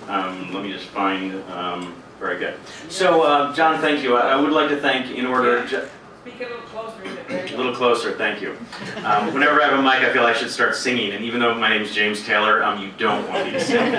Let me just find, very good. So, John, thank you. I would like to thank, in order... Speak a little closer. A little closer, thank you. Whenever I have a mic, I feel I should start singing, and even though my name is James Taylor, you don't want me to sing.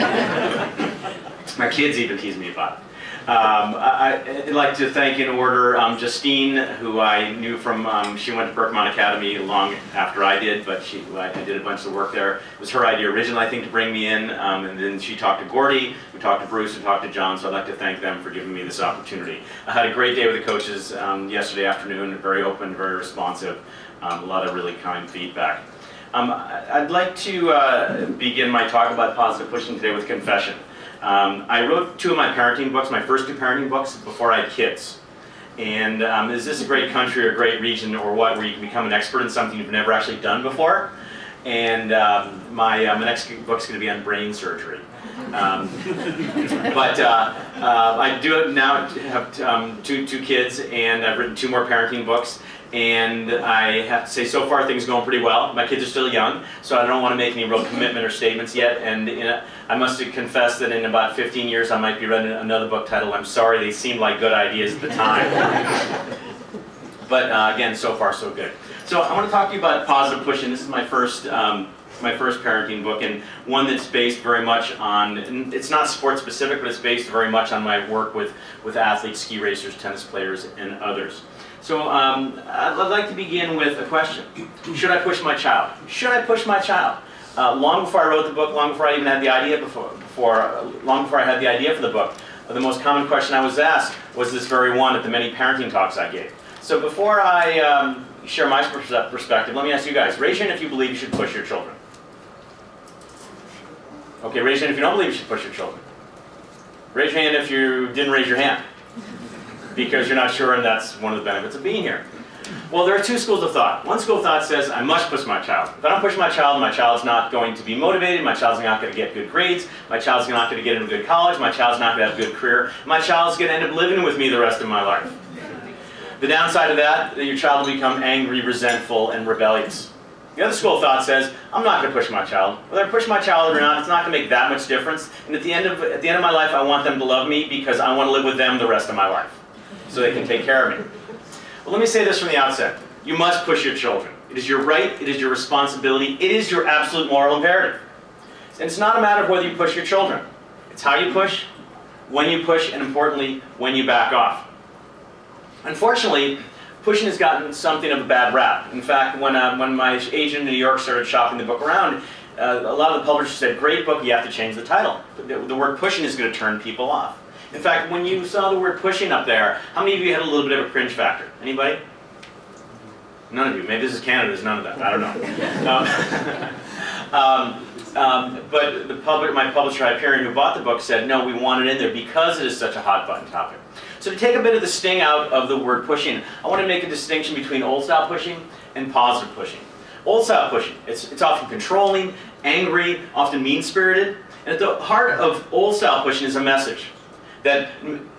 My kids even tease me about it. I'd like to thank, in order, Justine, who I knew from, she went to Berkman Academy long after I did, but I did a bunch of work there. It was her idea originally, I think, to bring me in, and then she talked to Gordy, we talked to Bruce, we talked to John, so I'd like to thank them for giving me this opportunity. I had a great day with the coaches yesterday afternoon, very open, very responsive, a lot of really kind feedback. I'd like to begin my talk about positive pushing today with confession. I wrote 2 of my parenting books, my first 2 parenting books, before I had kids. And is this a great country or a great region or what, where you can become an expert in something you've never actually done before? And my next book's going to be on brain surgery. But I do now have two kids, and I've written 2 more parenting books. And I have to say, so far things are going pretty well. My kids are still young, so I don't want to make any real commitment or statements yet. And I must confess that in about 15 years I might be writing another book titled, "I'm Sorry They Seemed Like Good Ideas at the Time." But again, so far so good. So I want to talk to you about positive pushing. This is my first parenting book, and one that's based very much on, and it's not sports specific, but it's based very much on my work with athletes, ski racers, tennis players, and others. So I'd like to begin with a question. Should I push my child? Should I push my child? Long before I wrote the book, long before I even had the idea long before I had the idea for the book, the most common question I was asked was this very one at the many parenting talks I gave. So before I share my perspective, let me ask you guys, raise your hand if you believe you should push your children. Okay, raise your hand if you don't believe you should push your children. Raise your hand if you didn't raise your hand, because you're not sure, and that's one of the benefits of being here. Well, there are 2 schools of thought. One school of thought says, I must push my child. If I don't push my child's not going to be motivated, my child's not going to get good grades, my child's not going to get into a good college, my child's not going to have a good career, my child's going to end up living with me the rest of my life. The downside of that, your child will become angry, resentful, and rebellious. The other school of thought says, I'm not going to push my child. Whether I push my child or not, it's not going to make that much difference. And at the end of my life, I want them to love me because I want to live with them the rest of my life, so they can take care of me. Well, let me say this from the outset. You must push your children. It is your right, it is your responsibility, it is your absolute moral imperative. And it's not a matter of whether you push your children. It's how you push, when you push, and importantly, when you back off. Unfortunately, pushing has gotten something of a bad rap. In fact, when my agent in New York started shopping the book around, a lot of the publishers said, great book, you have to change the title. The word pushing is going to turn people off. In fact, when you saw the word pushing up there, how many of you had a little bit of a cringe factor? Anybody? None of you. Maybe this is Canada, there's none of that. I don't know. But my publisher, Hyperion, who bought the book, said, no, we want it in there because it is such a hot button topic. So to take a bit of the sting out of the word pushing, I want to make a distinction between old style pushing and positive pushing. Old style pushing, it's often controlling, angry, often mean-spirited. And at the heart of old style pushing is a message that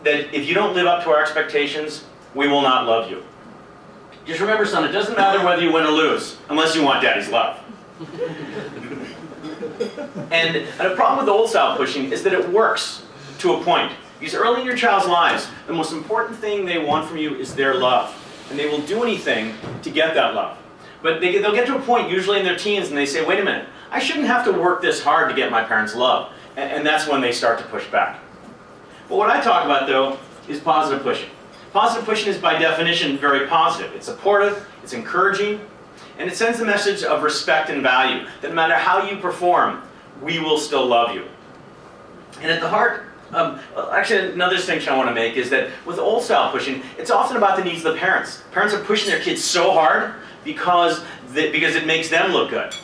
if you don't live up to our expectations, we will not love you. Just remember, son, it doesn't matter whether you win or lose, unless you want daddy's love. And a problem with old style pushing is that it works to a point. Because early in your child's lives, the most important thing they want from you is their love. And they will do anything to get that love. But they'll get to a point, usually in their teens, and they say, wait a minute, I shouldn't have to work this hard to get my parents' love. And that's when they start to push back. But what I talk about, though, is positive pushing. Positive pushing is, by definition, very positive. It's supportive, it's encouraging, and it sends a message of respect and value, that no matter how you perform, we will still love you. And at the heart, actually another distinction I want to make is that with old style pushing, it's often about the needs of the parents. Parents are pushing their kids so hard because it makes them look good.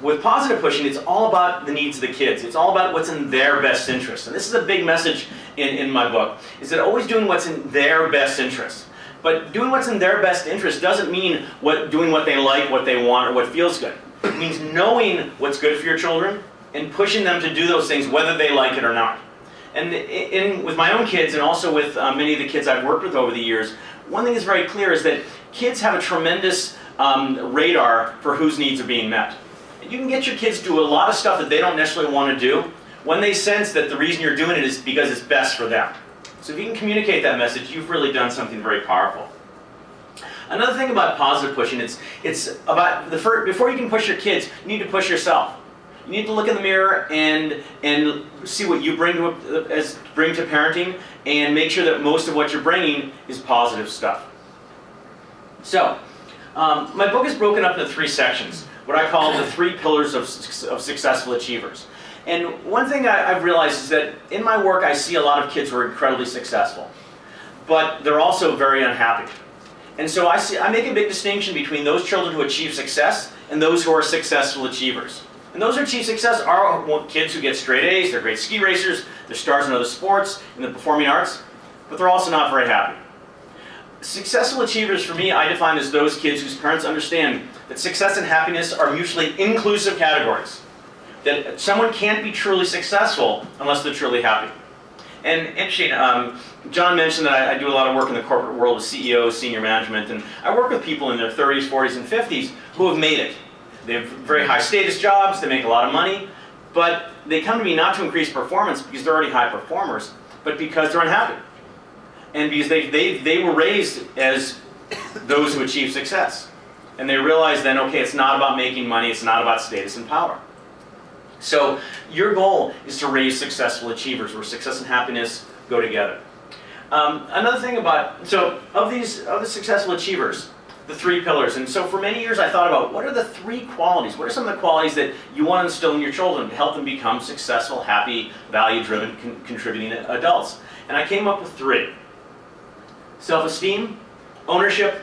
With positive pushing, it's all about the needs of the kids. It's all about what's in their best interest. And this is a big message in my book, is that always doing what's in their best interest. But doing what's in their best interest doesn't mean doing what they like, what they want, or what feels good. It means knowing what's good for your children and pushing them to do those things whether they like it or not. And with my own kids, and also with many of the kids I've worked with over the years, one thing is very clear is that kids have a tremendous radar for whose needs are being met. You can get your kids to do a lot of stuff that they don't necessarily want to do when they sense that the reason you're doing it is because it's best for them. So if you can communicate that message, you've really done something very powerful. Another thing about positive pushing, it's about before you can push your kids, you need to push yourself. You need to look in the mirror and see what you bring to parenting, and make sure that most of what you're bringing is positive stuff. So, my book is broken up into 3 sections, what I call the 3 pillars of successful achievers. And one thing I've realized is that in my work I see a lot of kids who are incredibly successful, but they're also very unhappy. And so I make a big distinction between those children who achieve success and those who are successful achievers. And those who achieve success are kids who get straight A's, they're great ski racers, they're stars in other sports, in the performing arts, but they're also not very happy. Successful achievers, for me, I define as those kids whose parents understand that success and happiness are mutually inclusive categories. That someone can't be truly successful unless they're truly happy. And interesting, John mentioned that I do a lot of work in the corporate world with CEOs, senior management, and I work with people in their 30s, 40s, and 50s who have made it. They have very high status jobs, they make a lot of money, but they come to me not to increase performance because they're already high performers, but because they're unhappy. And because they were raised as those who achieve success. And they realize then, okay, it's not about making money, it's not about status and power. So your goal is to raise successful achievers where success and happiness go together. Another thing about, of the successful achievers, the 3 pillars, and so for many years I thought about what are the 3 qualities, what are some of the qualities that you want to instill in your children to help them become successful, happy, value-driven, contributing adults. And I came up with 3. Self-esteem, ownership,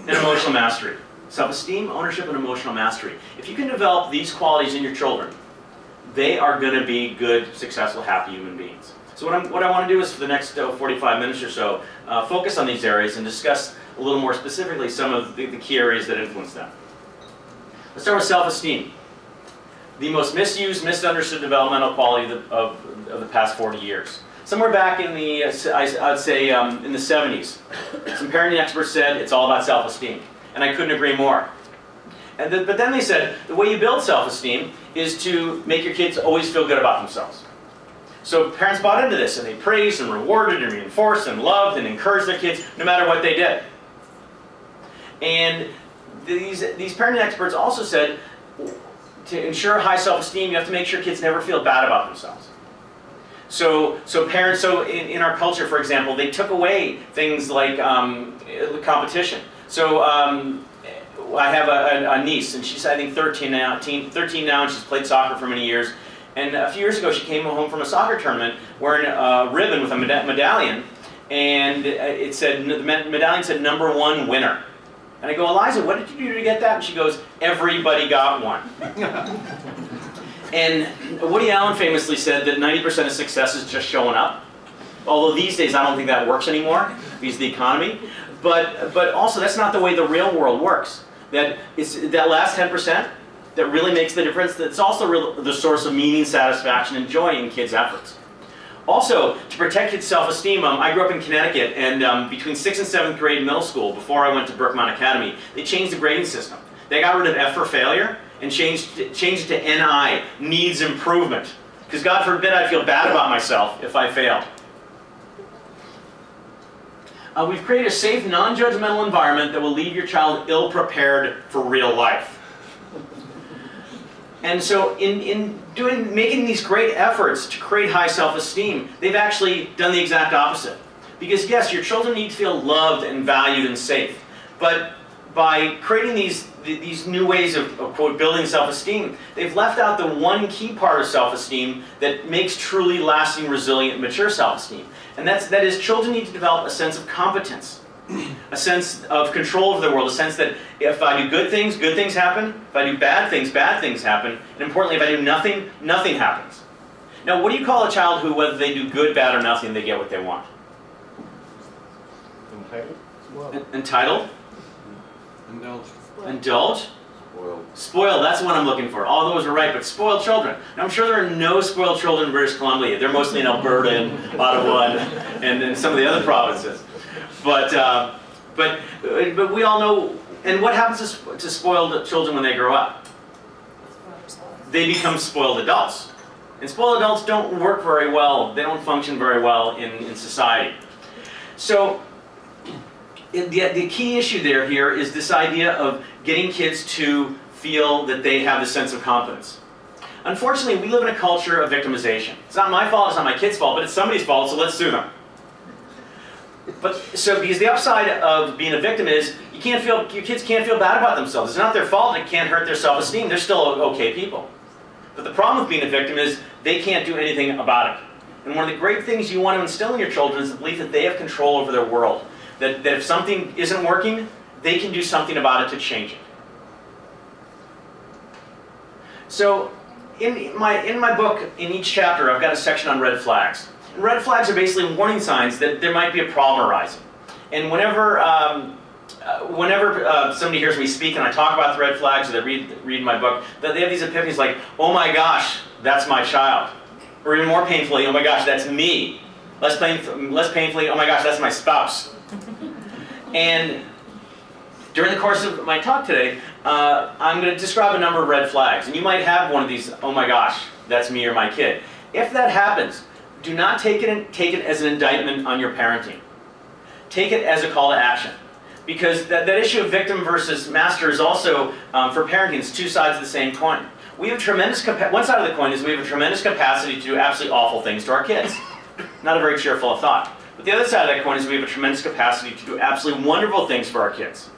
and emotional mastery. Self-esteem, ownership, and emotional mastery. If you can develop these qualities in your children, they are going to be good, successful, happy human beings. So what I want to do is for the next 45 minutes or so, focus on these areas and discuss a little more specifically some of the key areas that influence them. Let's start with self-esteem. The most misused, misunderstood developmental quality of the past 40 years. Somewhere back in the, I'd say in the 70s, some parenting experts said it's all about self-esteem. And I couldn't agree more. But then they said the way you build self-esteem is to make your kids always feel good about themselves. So parents bought into this, and they praised and rewarded and reinforced and loved and encouraged their kids no matter what they did. And these parenting experts also said to ensure high self-esteem, you have to make sure kids never feel bad about themselves. So parents, in our culture, for example, they took away things like competition. So I have a niece, and she's I think 13 now, and she's played soccer for many years. And a few years ago, she came home from a soccer tournament wearing a ribbon with a medallion, and the medallion said #1 winner. And I go, Eliza, what did you do to get that? And she goes, everybody got one. And Woody Allen famously said that 90% of success is just showing up. Although these days I don't think that works anymore because of the economy. But also that's not the way the real world works. That it's that last 10% that really makes the difference. That's also the source of meaning, satisfaction, and joy in kids' efforts. Also, to protect kids' self-esteem, I grew up in Connecticut, and between 6th and 7th grade middle school, before I went to Brookmount Academy, they changed the grading system. They got rid of F for failure and changed it to NI, needs improvement. Because God forbid I feel bad about myself if I fail. We've created a safe, non-judgmental environment that will leave your child ill-prepared for real life. And so in making these great efforts to create high self-esteem, they've actually done the exact opposite. Because yes, your children need to feel loved and valued and safe. But by creating these new ways of quote, building self-esteem, they've left out the one key part of self-esteem that makes truly lasting, resilient, mature self-esteem. And that is children need to develop a sense of competence. A sense of control over the world, a sense that if I do good things happen. If I do bad things happen. And importantly, if I do nothing, nothing happens. Now, what do you call a child who, whether they do good, bad, or nothing, they get what they want? Entitled. Entitled? Indulge. Indulge? Spoiled. Spoiled, that's what I'm looking for. All those are right, but spoiled children. Now, I'm sure there are no spoiled children in British Columbia. They're mostly in Alberta and Ottawa and some of the other provinces. But we all know, and what happens to spoiled children when they grow up? They become spoiled adults. And spoiled adults don't work very well. They don't function very well in society. So the key issue here is this idea of getting kids to feel that they have this sense of competence. Unfortunately, we live in a culture of victimization. It's not my fault, it's not my kid's fault, but it's somebody's fault, so let's sue them. Because the upside of being a victim is your kids can't feel bad about themselves. It's not their fault and it can't hurt their self-esteem. They're still okay people. But the problem with being a victim is they can't do anything about it. And one of the great things you want to instill in your children is the belief that they have control over their world. That if something isn't working, they can do something about it to change it. So in my book, in each chapter, I've got a section on red flags. And red flags are basically warning signs that there might be a problem arising. And whenever somebody hears me speak and I talk about the red flags, or they read my book, that they have these epiphanies like, oh my gosh, that's my child. Or even more painfully, oh my gosh, that's me. Less painfully, oh my gosh, that's my spouse. And during the course of my talk today, I'm going to describe a number of red flags. And you might have one of these, oh my gosh, that's me or my kid. If that happens, do not take it as an indictment on your parenting. Take it as a call to action. Because that issue of victim versus master is also, for parenting, it's two sides of the same coin. We have tremendous one side of the coin is we have a tremendous capacity to do absolutely awful things to our kids. Not a very cheerful thought. But the other side of that coin is we have a tremendous capacity to do absolutely wonderful things for our kids.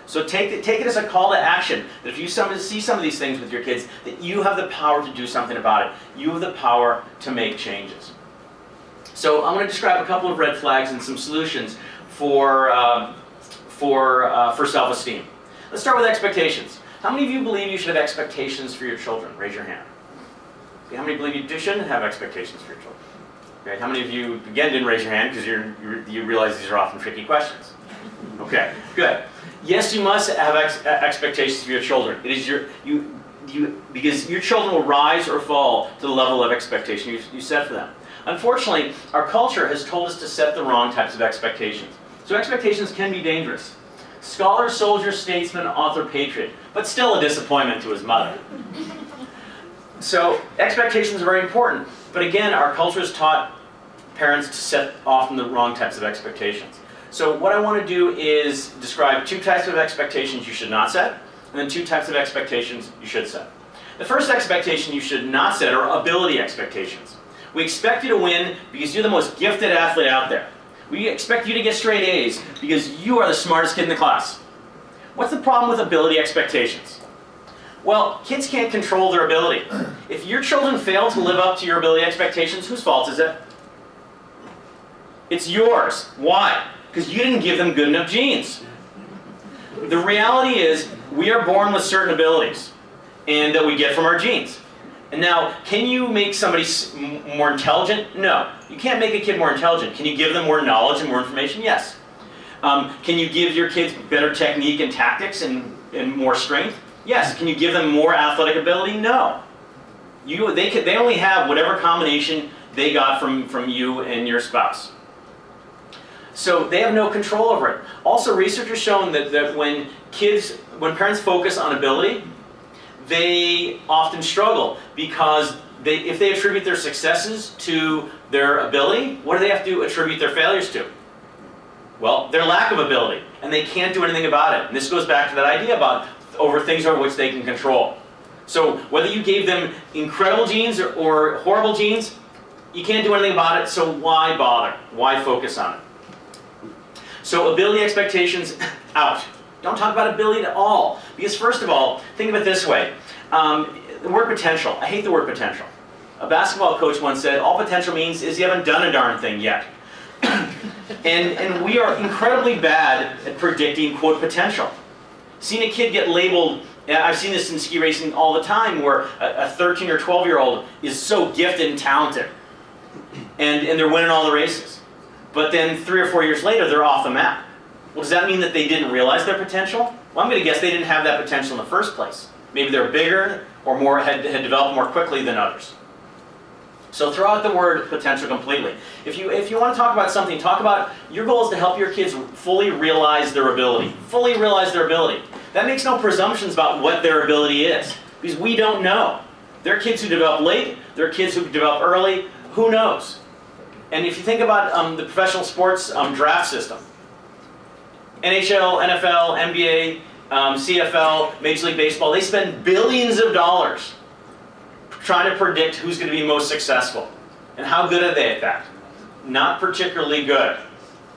So take it as a call to action, that if you see some of these things with your kids, that you have the power to do something about it. You have the power to make changes. So I'm going to describe a couple of red flags and some solutions for self-esteem. Let's start with expectations. How many of you believe you should have expectations for your children? Raise your hand. Okay, how many believe you shouldn't have expectations for your children? Okay, how many of you, again, didn't raise your hand because you realize these are often tricky questions? Okay, good. Yes, you must have expectations for your children. It is because your children will rise or fall to the level of expectation you set for them. Unfortunately, our culture has told us to set the wrong types of expectations. So expectations can be dangerous. Scholar, soldier, statesman, author, patriot, but still a disappointment to his mother. So expectations are very important, but again, our culture has taught parents to set often the wrong types of expectations. So what I want to do is describe two types of expectations you should not set, and then two types of expectations you should set. The first expectation you should not set are ability expectations. We expect you to win because you're the most gifted athlete out there. We expect you to get straight A's because you are the smartest kid in the class. What's the problem with ability expectations? Well, kids can't control their ability. If your children fail to live up to your ability expectations, whose fault is it? It's yours. Why? Because you didn't give them good enough genes. The reality is, we are born with certain abilities, and that we get from our genes. And now, can you make somebody more intelligent? No. You can't make a kid more intelligent. Can you give them more knowledge and more information? Yes. Can you give your kids better technique and tactics and more strength? Yes. Can you give them more athletic ability? No. They only have whatever combination they got from you and your spouse. So they have no control over it. Also, research has shown that when parents focus on ability, they often struggle because if they attribute their successes to their ability, what do they have to attribute their failures to? Well, their lack of ability, and they can't do anything about it. And this goes back to that idea about over things over which they can control. So whether you gave them incredible genes or horrible genes, you can't do anything about it, so why bother? Why focus on it? So ability expectations, out. Don't talk about ability at all. Because first of all, think of it this way. The word potential, I hate the word potential. A basketball coach once said, all potential means is you haven't done a darn thing yet. and we are incredibly bad at predicting, quote, potential. Seen a kid get labeled, I've seen this in ski racing all the time, where a 13 or 12-year-old is so gifted and talented. And they're winning all the races. But then 3 or 4 years later, they're off the map. Well, does that mean that they didn't realize their potential? Well, I'm going to guess they didn't have that potential in the first place. Maybe they're bigger or had developed more quickly than others. So throw out the word potential completely. If you want to talk about something, talk about your goal is to help your kids fully realize their ability. Fully realize their ability. That makes no presumptions about what their ability is, because we don't know. There are kids who develop late, there are kids who develop early, who knows? And if you think about the professional sports draft system, NHL, NFL, NBA, CFL, Major League Baseball, they spend billions of dollars trying to predict who's going to be most successful. And how good are they at that? Not particularly good.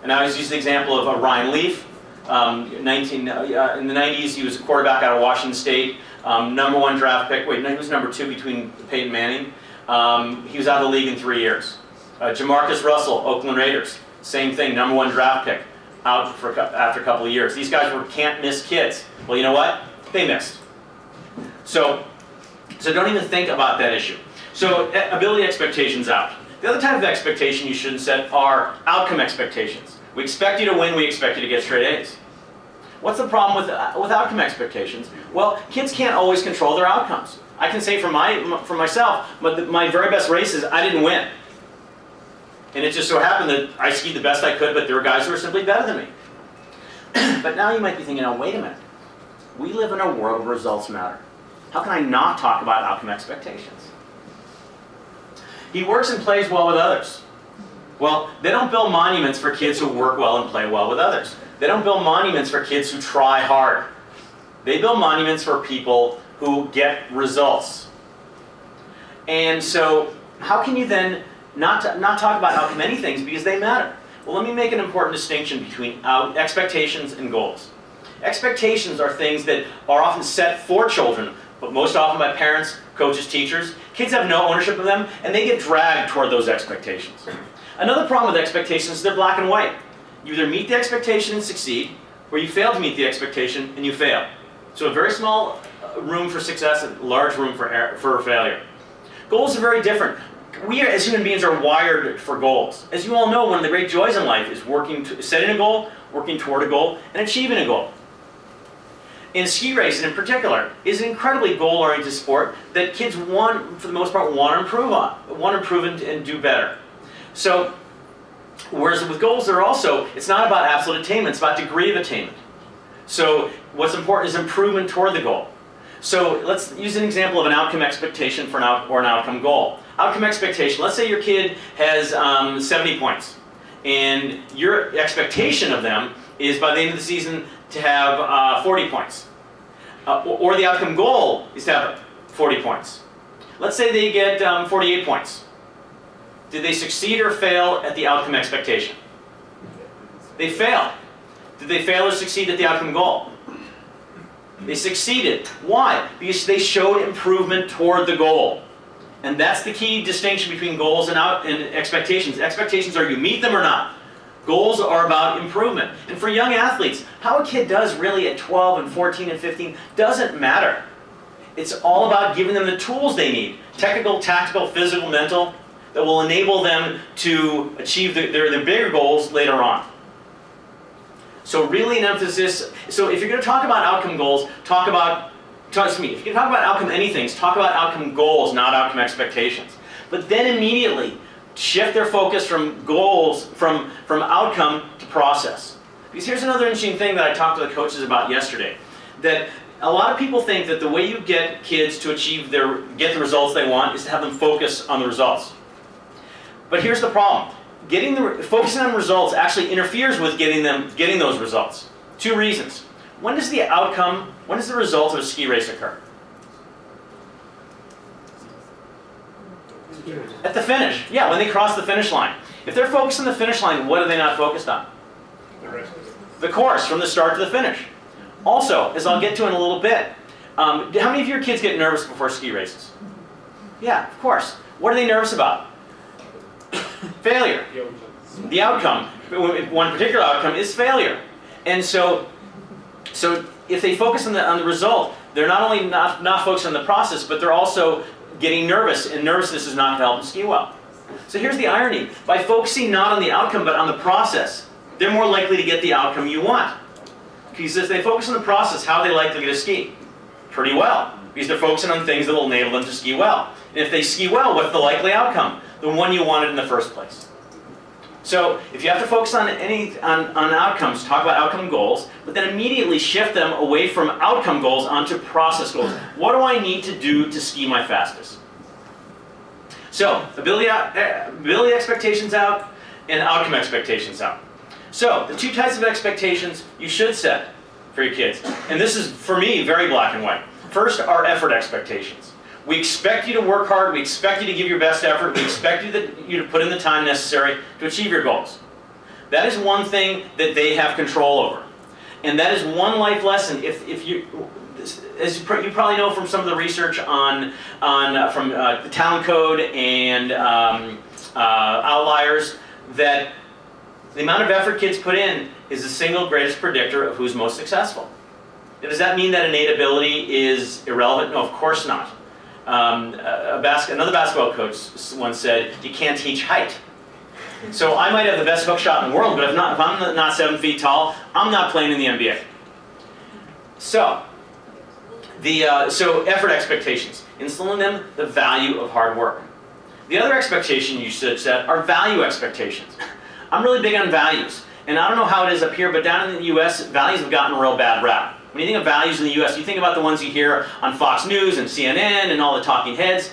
And I always use the example of Ryan Leaf. In the 90s, he was a quarterback out of Washington State, #1 draft pick. Wait, no, he was #2 between Peyton Manning. He was out of the league in 3 years. Jamarcus Russell, Oakland Raiders, same thing, #1 draft pick, out after a couple of years. These guys were can't-miss kids. Well, you know what? They missed. So don't even think about that issue. So ability expectations out. The other type of expectation you shouldn't set are outcome expectations. We expect you to win, we expect you to get straight A's. What's the problem with outcome expectations? Well, kids can't always control their outcomes. I can say for myself, my very best races, I didn't win. And it just so happened that I skied the best I could, but there were guys who were simply better than me. But now you might be thinking, oh, wait a minute. We live in a world where results matter. How can I not talk about outcome expectations? He works and plays well with others. Well, they don't build monuments for kids who work well and play well with others. They don't build monuments for kids who try hard. They build monuments for people who get results. And so, how can you then not talk about outcome many things because they matter? Well, let me make an important distinction between expectations and goals. Expectations are things that are often set for children, but most often by parents, coaches, teachers. Kids have no ownership of them, and they get dragged toward those expectations. Another problem with expectations is they're black and white. You either meet the expectation and succeed, or you fail to meet the expectation and you fail. So a very small room for success and large room for failure. Goals are very different. We as human beings are wired for goals. As you all know, one of the great joys in life is setting a goal, working toward a goal, and achieving a goal. In ski racing in particular, is an incredibly goal-oriented sport that kids for the most part, want to improve and do better. So, whereas with goals, it's not about absolute attainment, it's about degree of attainment. So, what's important is improvement toward the goal. So, let's use an example of an outcome expectation or an outcome goal. Outcome expectation, let's say your kid has 70 points, and your expectation of them is by the end of the season to have 40 points. Or the outcome goal is to have 40 points. Let's say they get 48 points. Did they succeed or fail at the outcome expectation? They failed. Did they fail or succeed at the outcome goal? They succeeded. Why? Because they showed improvement toward the goal. And that's the key distinction between goals and expectations. Expectations are you meet them or not. Goals are about improvement. And for young athletes, how a kid does really at 12 and 14 and 15 doesn't matter. It's all about giving them the tools they need, technical, tactical, physical, mental, that will enable them to achieve their bigger goals later on. So really an emphasis, so if you're going to talk about outcome goals, if you're going to talk about outcome anything, talk about outcome goals, not outcome expectations. But then immediately, shift their focus from goals, from outcome to process. Because here's another interesting thing that I talked to the coaches about yesterday. That a lot of people think that the way you get kids to get the results they want is to have them focus on the results. But here's the problem. Focusing on results actually interferes with getting those results. 2 reasons. When does the result of a ski race occur? At the finish. Yeah, when they cross the finish line. If they're focused on the finish line, what are they not focused on? The course, from the start to the finish. Also, as I'll get to in a little bit, how many of your kids get nervous before ski races? Yeah, of course. What are they nervous about? Failure. The outcome. One particular outcome is failure. And so if they focus on the result, they're not only not focused on the process, but they're also getting nervous, and nervousness is not going to help them ski well. So here's the irony. By focusing not on the outcome, but on the process, they're more likely to get the outcome you want. Because if they focus on the process, how are they likely to ski? Pretty well. Because they're focusing on things that will enable them to ski well. And if they ski well, what's the likely outcome? The one you wanted in the first place. So if you have to focus on on outcomes, talk about outcome goals, but then immediately shift them away from outcome goals onto process goals. What do I need to do to ski my fastest? So ability expectations out and outcome expectations out. So the two types of expectations you should set for your kids, and this is for me very black and white. First are effort expectations. We expect you to work hard, we expect you to give your best effort, we expect you to put in the time necessary to achieve your goals. That is one thing that they have control over. And that is one life lesson. If you, as you probably know from some of the research from the Talent Code and Outliers, that the amount of effort kids put in is the single greatest predictor of who's most successful. Now, does that mean that innate ability is irrelevant? No, of course not. Another basketball coach once said, you can't teach height. So I might have the best hook shot in the world, but if I'm not 7 feet tall, I'm not playing in the NBA. So, so effort expectations. Instill in them the value of hard work. The other expectation you should set are value expectations. I'm really big on values. And I don't know how it is up here, but down in the US, values have gotten a real bad rap. When you think of values in the US, you think about the ones you hear on Fox News and CNN and all the talking heads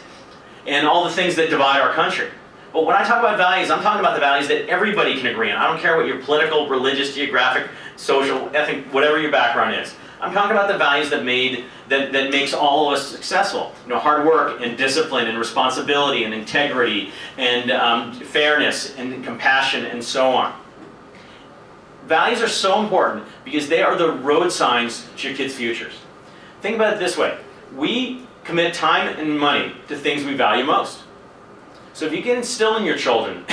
and all the things that divide our country. But when I talk about values, I'm talking about the values that everybody can agree on. I don't care what your political, religious, geographic, social, ethnic, whatever your background is. I'm talking about the values that makes all of us successful. You know, hard work and discipline and responsibility and integrity and fairness and compassion and so on. Values are so important because they are the road signs to your kids' futures. Think about it this way. We commit time and money to things we value most. So if you can instill in your children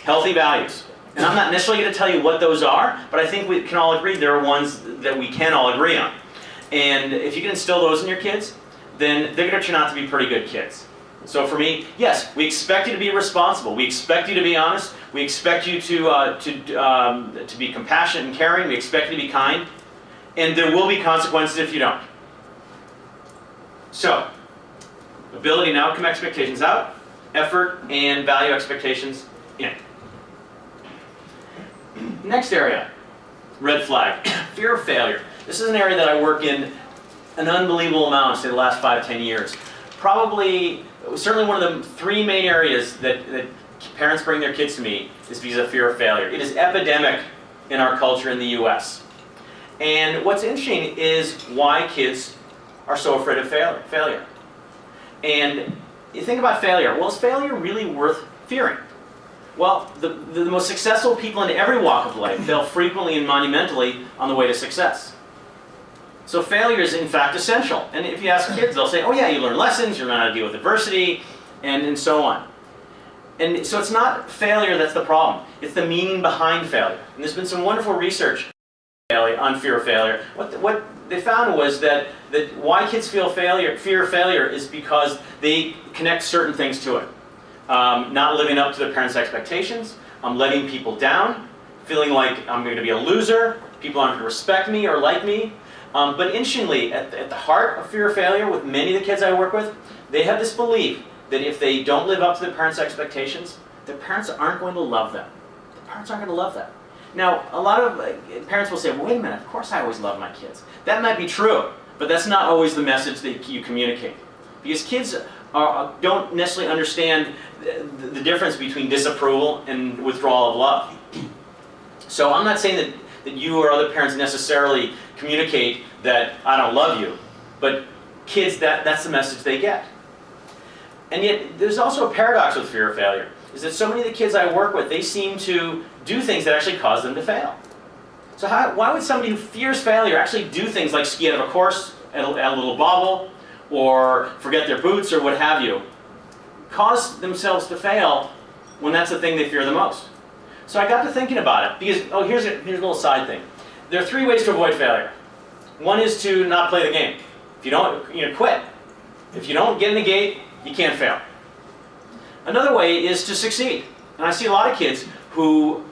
healthy values, and I'm not necessarily going to tell you what those are, but I think we can all agree there are ones that we can all agree on. And if you can instill those in your kids, then they're going to turn out to be pretty good kids. So for me, yes, we expect you to be responsible. We expect you to be honest. We expect you to be compassionate and caring. We expect you to be kind. And there will be consequences if you don't. So, ability and outcome expectations out, effort and value expectations in. Next area, red flag, fear of failure. This is an area that I work in an unbelievable amount, say the last 5-10 years. Certainly one of the three main areas that parents bring their kids to me is because of fear of failure. It is epidemic in our culture in the US. And what's interesting is why kids are so afraid of failure. And you think about failure. Well, is failure really worth fearing? Well, the most successful people in every walk of life fail frequently and monumentally on the way to success. So failure is in fact essential. And if you ask kids, they'll say, oh yeah, you learn lessons, you learn how to deal with adversity, and so on. And so it's not failure that's the problem. It's the meaning behind failure. And there's been some wonderful research on fear of failure. What they found was that why kids feel fear of failure is because they connect certain things to it. Not living up to their parents' expectations, letting people down, feeling like I'm going to be a loser, people aren't going to respect me or like me. But interestingly, at the heart of fear of failure with many of the kids I work with, they have this belief that if they don't live up to their parents' expectations, their parents aren't going to love them. The parents aren't going to love them. Now, a lot of parents will say, well, wait a minute, of course I always love my kids. That might be true, but that's not always the message that you communicate. Because kids don't necessarily understand the difference between disapproval and withdrawal of love. So I'm not saying that you or other parents necessarily communicate that I don't love you, but kids, that's the message they get. And yet, there's also a paradox with fear of failure, is that so many of the kids I work with, they seem to do things that actually cause them to fail. So why would somebody who fears failure actually do things like ski out of a course at a little bobble, or forget their boots, or what have you, cause themselves to fail when that's the thing they fear the most? So I got to thinking about it, because, here's a little side thing. There are 3 ways to avoid failure. One is to not play the game. If you don't, quit. If you don't get in the gate, you can't fail. Another way is to succeed. And I see a lot of kids who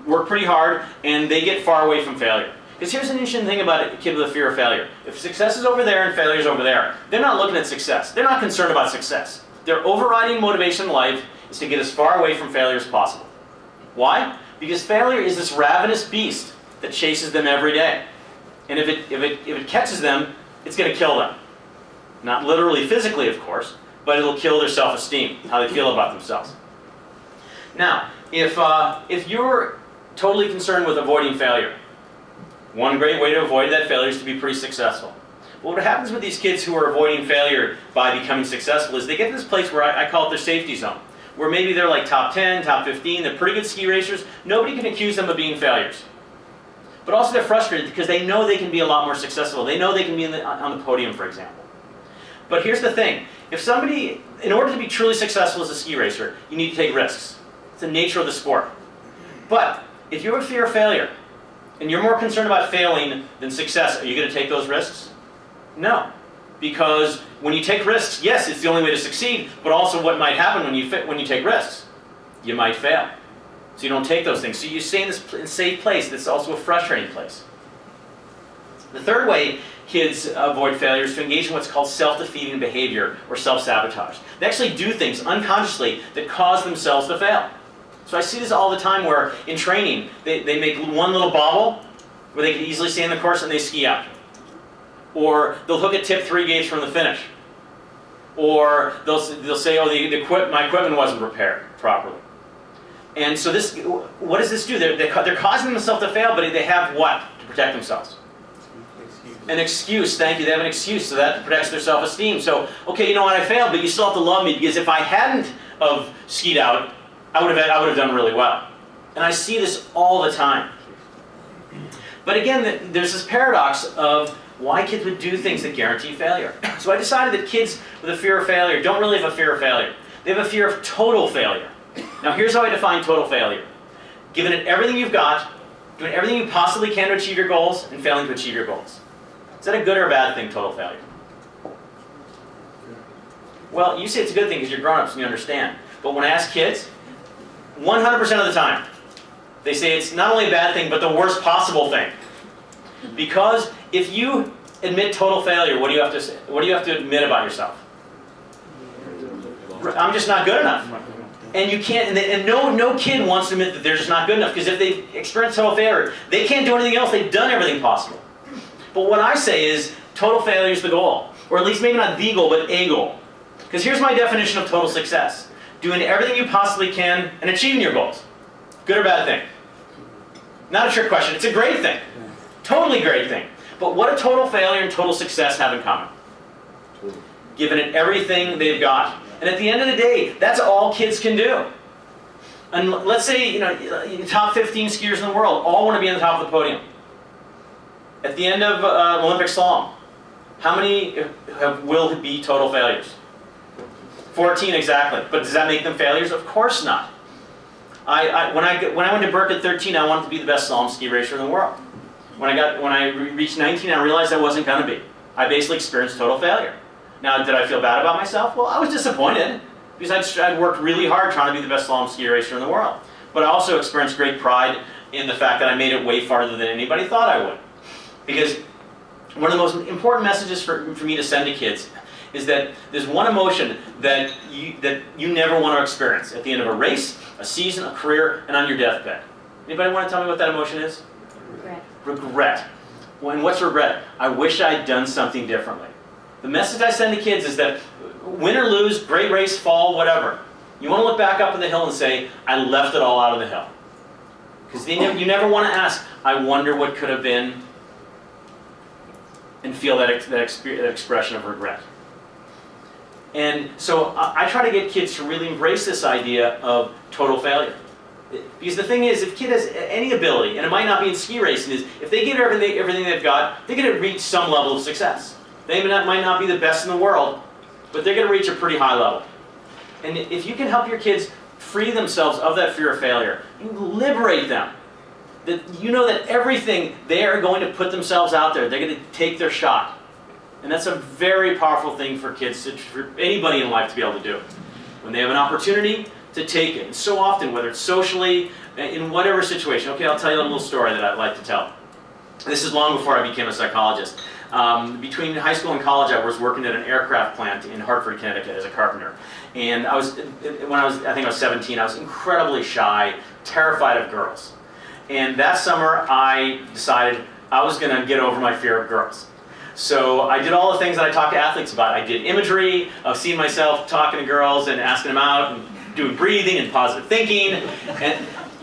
work pretty hard and they get far away from failure. Because here's an interesting thing about a kid with a fear of failure. If success is over there and failure is over there, they're not looking at success. They're not concerned about success. Their overriding motivation in life is to get as far away from failure as possible. Why? Because failure is this ravenous beast that chases them every day. And if it catches them, it's going to kill them. Not literally, physically, of course, but it'll kill their self-esteem, how they feel about themselves. Now, if you're totally concerned with avoiding failure, one great way to avoid that failure is to be pretty successful. Well, what happens with these kids who are avoiding failure by becoming successful is they get to this place where I call it their safety zone, where maybe they're like top 10, top 15, they're pretty good ski racers. Nobody can accuse them of being failures. But also they're frustrated because they know they can be a lot more successful. They know they can be on the podium, for example. But here's the thing. If somebody, in order to be truly successful as a ski racer, you need to take risks. It's the nature of the sport. But if you have a fear of failure, and you're more concerned about failing than success, are you going to take those risks? No. Because when you take risks, yes, it's the only way to succeed, but also what might happen when you take risks? You might fail. So you don't take those things. So you stay in this safe place that's also a frustrating place. The third way kids avoid failure is to engage in what's called self-defeating behavior or self-sabotage. They actually do things unconsciously that cause themselves to fail. So I see this all the time where in training they make one little bobble where they can easily stay in the course and they ski out. Or they'll hook a tip 3 gauge from the finish. Or they'll say, oh, my equipment wasn't repaired properly. And so what does this do? They're causing themselves to fail, but they have what to protect themselves? An excuse, thank you. They have an excuse, so that protects their self-esteem. So, okay, you know what, I failed, but you still have to love me because if I hadn't of skied out, I would have done really well. And I see this all the time. But again, there's this paradox of why kids would do things that guarantee failure. So I decided that kids with a fear of failure don't really have a fear of failure. They have a fear of total failure. Now here's how I define total failure. Giving it everything you've got, doing everything you possibly can to achieve your goals, and failing to achieve your goals. Is that a good or a bad thing, total failure? Well, you say it's a good thing because you're grown-ups and you understand. But when I ask kids, 100% of the time, they say it's not only a bad thing, but the worst possible thing. Because if you admit total failure, what do you have to say? What do you have to admit about yourself? I'm just not good enough. And you can't, and no kid wants to admit that they're just not good enough, because if they experience total failure, they can't do anything else. They've done everything possible. But what I say is, total failure is the goal. Or at least maybe not the goal, but a goal. Because here's my definition of total success. Doing everything you possibly can and achieving your goals. Good or bad thing? Not a trick question. It's a great thing. Totally great thing. But what do total failure and total success have in common? Giving it everything they've got. And at the end of the day, that's all kids can do. And let's say, top 15 skiers in the world all want to be on the top of the podium. At the end of Olympic slalom, how many will be total failures? 14 exactly. But does that make them failures? Of course not. When I went to Burke at 13, I wanted to be the best slalom ski racer in the world. When I reached 19, I realized I wasn't going to be. I basically experienced total failure. Now, did I feel bad about myself? Well, I was disappointed because I'd worked really hard trying to be the best slalom ski racer in the world. But I also experienced great pride in the fact that I made it way farther than anybody thought I would. Because one of the most important messages for me to send to kids is that there's one emotion that you never want to experience at the end of a race, a season, a career, and on your deathbed. Anybody want to tell me what that emotion is? Regret. Regret. And what's regret? I wish I'd done something differently. The message I send to kids is that win or lose, great race, fall, whatever. You want to look back up on the hill and say, I left it all out on the hill. Because you never want to ask, I wonder what could have been, and feel that expression of regret. And so I try to get kids to really embrace this idea of total failure. Because the thing is, if a kid has any ability, and it might not be in ski racing, is if they give everything they've got, they're going to reach some level of success. They might not be the best in the world, but they're going to reach a pretty high level. And if you can help your kids free themselves of that fear of failure, you liberate them. That you know that everything, they are going to put themselves out there. They're going to take their shot. And that's a very powerful thing for kids, for anybody in life to be able to do. When they have an opportunity to take it. And so often, whether it's socially, in whatever situation. Okay, I'll tell you a little story that I'd like to tell. This is long before I became a psychologist. Between high school and college, I was working at an aircraft plant in Hartford, Connecticut as a carpenter. And I think I was 17, I was incredibly shy, terrified of girls. And that summer, I decided I was going to get over my fear of girls. So I did all the things that I talk to athletes about. I did imagery of seeing myself talking to girls and asking them out and doing breathing and positive thinking.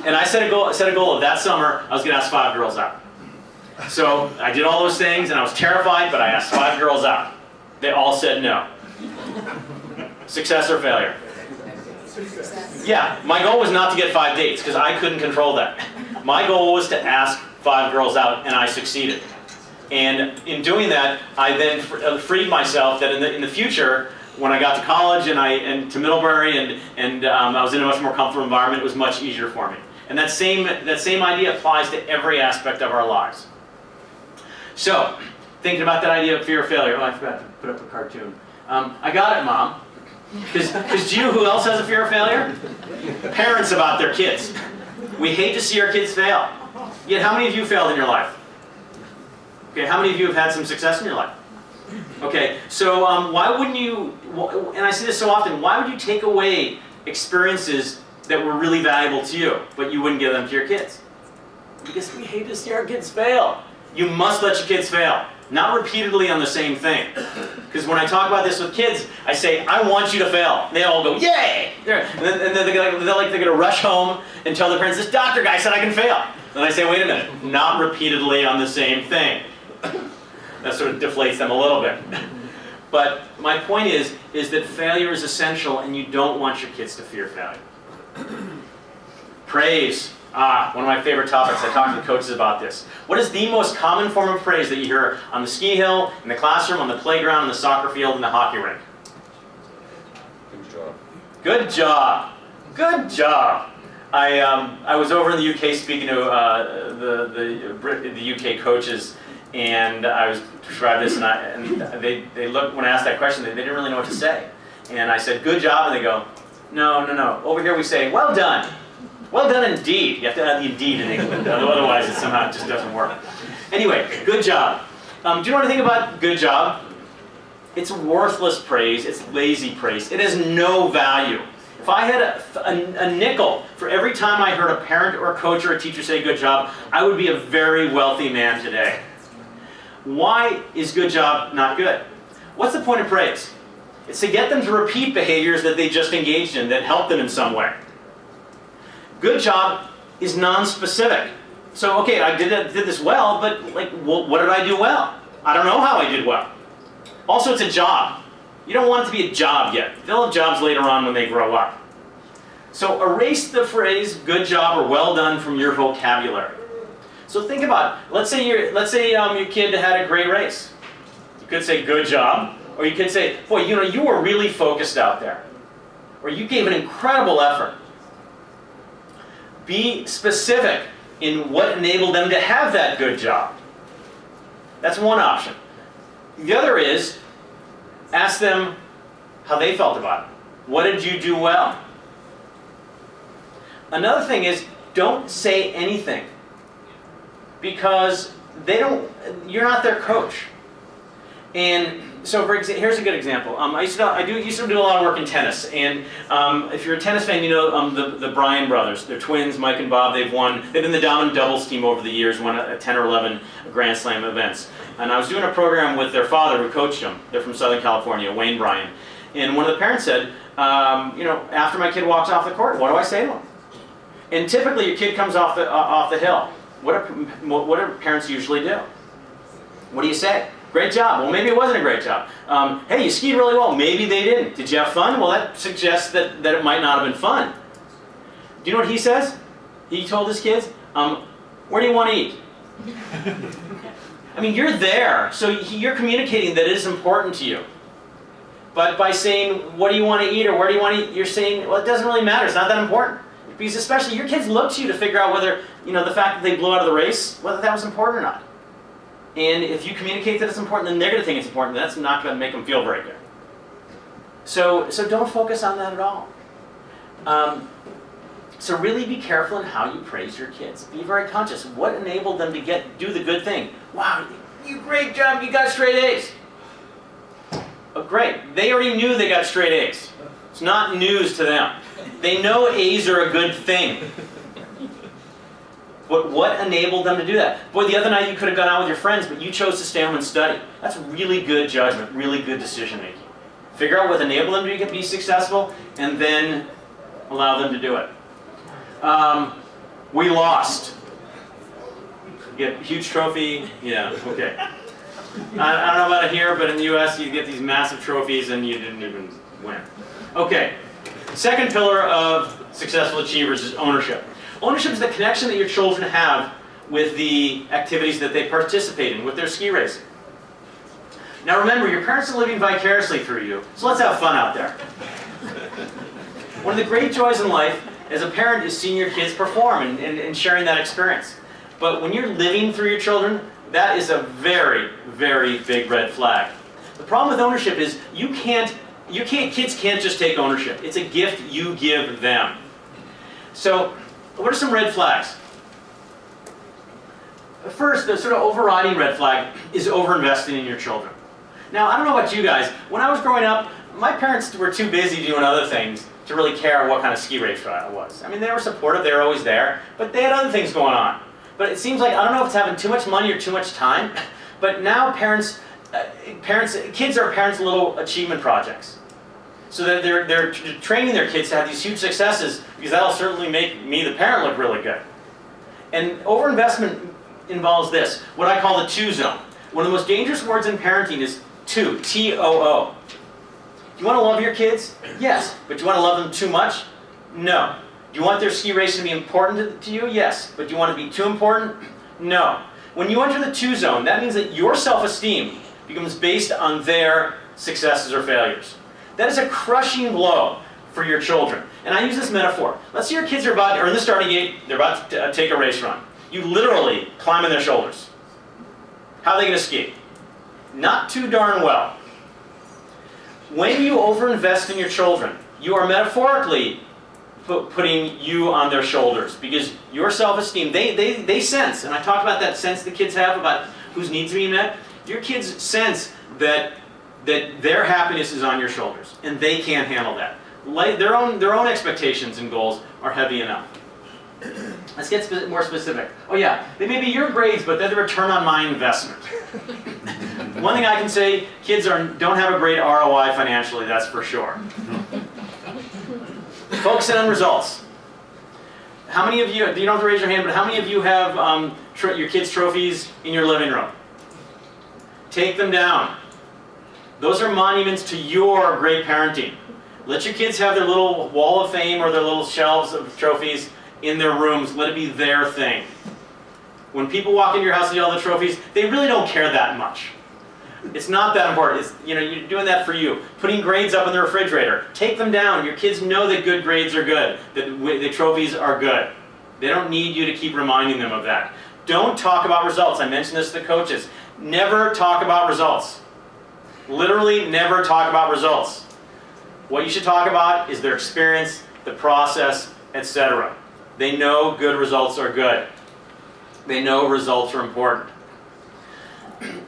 And I set a goal of that summer, I was going to ask 5 girls out. So I did all those things and I was terrified, but I asked 5 girls out. They all said no. Success or failure? Yeah, my goal was not to get 5 dates because I couldn't control that. My goal was to ask 5 girls out, and I succeeded. And in doing that, I then freed myself that in the future, when I got to college and to Middlebury and I was in a much more comfortable environment, it was much easier for me. And that same idea applies to every aspect of our lives. So, thinking about that idea of fear of failure. Oh, I forgot to put up a cartoon. I got it, Mom. Because do you know who else has a fear of failure? Parents about their kids. We hate to see our kids fail. Yet how many of you failed in your life? Okay, how many of you have had some success in your life? Okay, so why wouldn't you, and I see this so often, why would you take away experiences that were really valuable to you, but you wouldn't give them to your kids? Because we hate to see our kids fail. You must let your kids fail. Not repeatedly on the same thing. Because when I talk about this with kids, I say, I want you to fail. They all go, yay! And then they're going to rush home and tell their parents, this doctor guy said I can fail. And I say, wait a minute, not repeatedly on the same thing. That sort of deflates them a little bit. But my point is that failure is essential and you don't want your kids to fear failure. Praise. One of my favorite topics. I talk to the coaches about this. What is the most common form of praise that you hear on the ski hill, in the classroom, on the playground, on the soccer field, in the hockey rink? Good job. Good job. Good job. I was over in the UK speaking to the UK coaches, and I was described this, and they looked when I asked that question. They didn't really know what to say, and I said, "Good job," and they go, "No. Over here we say, well done." Well done indeed. You have to add the indeed in England, otherwise it somehow just doesn't work. Anyway, good job. Do you know anything about good job? It's worthless praise. It's lazy praise. It has no value. If I had a nickel for every time I heard a parent or a coach or a teacher say good job, I would be a very wealthy man today. Why is good job not good? What's the point of praise? It's to get them to repeat behaviors that they just engaged in that help them in some way. Good job is non-specific. So, okay, I did this well, but what did I do well? I don't know how I did well. Also, it's a job. You don't want it to be a job yet. They'll have jobs later on when they grow up. So erase the phrase good job or well done from your vocabulary. So think about it. Let's say your kid had a great race. You could say good job, or you could say, boy, you were really focused out there. Or you gave an incredible effort. Be specific in what enabled them to have that good job. That's one option. The other is, ask them how they felt about it. What did you do well? Another thing is, don't say anything. Because you're not their coach. And so, here's a good example. I used to do a lot of work in tennis, and if you're a tennis fan, you know the Bryan brothers. They're twins, Mike and Bob. They've been the dominant doubles team over the years, won 10 or 11 Grand Slam events. And I was doing a program with their father, who coached them. They're from Southern California, Wayne Bryan. And one of the parents said, after my kid walks off the court, what do I say to him? And typically, your kid comes off the hill. What do parents usually do? What do you say? Great job. Well, maybe it wasn't a great job. Hey, you skied really well. Maybe they didn't. Did you have fun? Well, that suggests that it might not have been fun. Do you know what he says? He told his kids, where do you want to eat? I mean, you're there, so you're communicating that it is important to you. But by saying, what do you want to eat, or where do you want to eat, you're saying, well, it doesn't really matter. It's not that important. Because especially your kids look to you to figure out whether, the fact that they blew out of the race, whether that was important or not. And if you communicate that it's important, then they're going to think it's important. That's not going to make them feel very good. So don't focus on that at all. So really be careful in how you praise your kids. Be very conscious. What enabled them to do the good thing? Wow, you great job, you got straight A's. Oh, great. They already knew they got straight A's. It's not news to them. They know A's are a good thing. But what enabled them to do that? Boy, the other night you could have gone out with your friends, but you chose to stay home and study. That's really good judgment, really good decision making. Figure out what enabled them to be successful, and then allow them to do it. We lost. You get a huge trophy. Yeah, okay. I don't know about it here, but in the US you get these massive trophies and you didn't even win. Okay, second pillar of successful achievers is ownership. Ownership is the connection that your children have with the activities that they participate in, with their ski racing. Now remember, your parents are living vicariously through you, so let's have fun out there. One of the great joys in life as a parent is seeing your kids perform and sharing that experience. But when you're living through your children, that is a very, very big red flag. The problem with ownership is kids can't just take ownership. It's a gift you give them. So, what are some red flags? First, the sort of overriding red flag is overinvesting in your children. Now, I don't know about you guys, when I was growing up, my parents were too busy doing other things to really care what kind of ski race I was. I mean, they were supportive, they were always there, but they had other things going on. But it seems like, I don't know if it's having too much money or too much time, but now kids are parents' little achievement projects. So that they're training their kids to have these huge successes, because that'll certainly make me, the parent, look really good. And overinvestment involves this, what I call the to zone. One of the most dangerous words in parenting is to, T-O-O. Do you want to love your kids? Yes. But do you want to love them too much? No. Do you want their ski racing to be important to you? Yes. But do you want to be too important? No. When you enter the to zone, that means that your self-esteem becomes based on their successes or failures. That is a crushing blow for your children. And I use this metaphor. Let's say your kids are in the starting gate, they're about to take a race run. You literally climb on their shoulders. How are they going to ski? Not too darn well. When you overinvest in your children, you are metaphorically putting you on their shoulders, because your self-esteem, they sense, and I talked about that sense the kids have about whose needs are being met. Your kids sense that their happiness is on your shoulders, and they can't handle that. Their own expectations and goals are heavy enough. Let's get more specific. Oh yeah, they may be your grades, but they're the return on my investment. One thing I can say, kids don't have a great ROI financially, that's for sure. Focus in on results. How many of you, you don't have to raise your hand, but how many of you have your kids' trophies in your living room? Take them down. Those are monuments to your great parenting. Let your kids have their little wall of fame or their little shelves of trophies in their rooms. Let it be their thing. When people walk into your house and see all the trophies, they really don't care that much. It's not that important. You're doing that for you. Putting grades up in the refrigerator. Take them down. Your kids know that good grades are good, that the trophies are good. They don't need you to keep reminding them of that. Don't talk about results. I mentioned this to the coaches. Never talk about results. Literally never talk about results. What you should talk about is their experience, the process, etc. They know good results are good. They know results are important.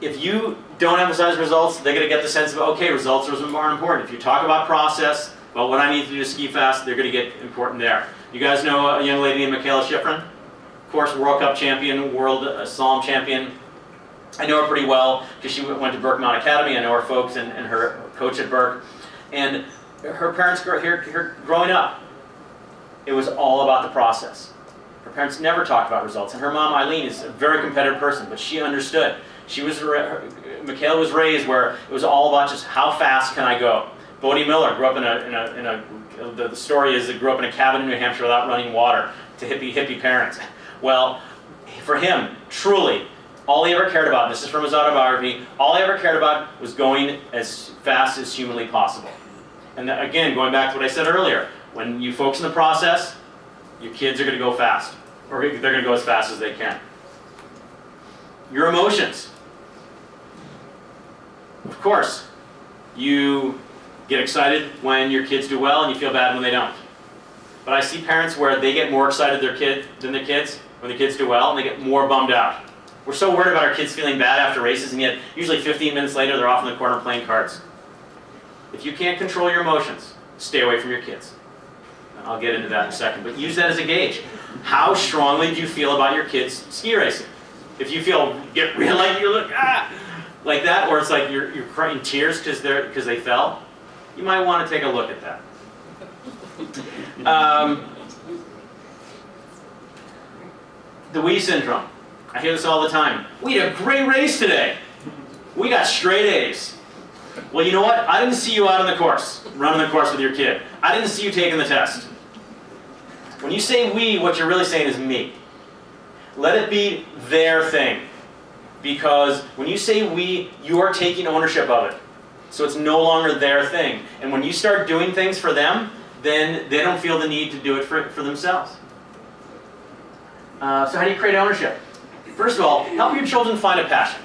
If you don't emphasize results, they're going to get the sense of, okay, results are more important. If you talk about process, about what I need to do to ski fast, they're going to get important there. You guys know a young lady named Michaela Schifrin? Of course, World Cup champion, world slalom champion. I know her pretty well because she went to Burke Mount Academy. I know her folks and her coach at Burke. And her parents, growing up, it was all about the process. Her parents never talked about results. And her mom, Eileen, is a very competitive person, but she understood. Michaela was raised where it was all about just how fast can I go. Bodie Miller grew up the story is that grew up in a cabin in New Hampshire without running water to hippie parents. Well, for him, truly, all he ever cared about, and this is from his autobiography, all he ever cared about was going as fast as humanly possible. And again, going back to what I said earlier, when you focus on the process, your kids are going to go fast, or they're going to go as fast as they can. Your emotions. Of course, you get excited when your kids do well and you feel bad when they don't. But I see parents where they get more excited than their kids when the kids do well, and they get more bummed out. We're so worried about our kids feeling bad after races, and yet usually 15 minutes later they're off in the corner playing cards. If you can't control your emotions, stay away from your kids. I'll get into that in a second, but use that as a gauge. How strongly do you feel about your kids ski racing? If you feel, get real like you look, like that, or it's like you're crying tears because they fell, you might want to take a look at that. The Wii Syndrome. I hear this all the time. We had a great race today. We got straight A's. Well, you know what? I didn't see you out on the course, running the course with your kid. I didn't see you taking the test. When you say we, what you're really saying is me. Let it be their thing. Because when you say we, you are taking ownership of it. So it's no longer their thing. And when you start doing things for them, then they don't feel the need to do it for themselves. So how do you create ownership? First of all, help your children find a passion.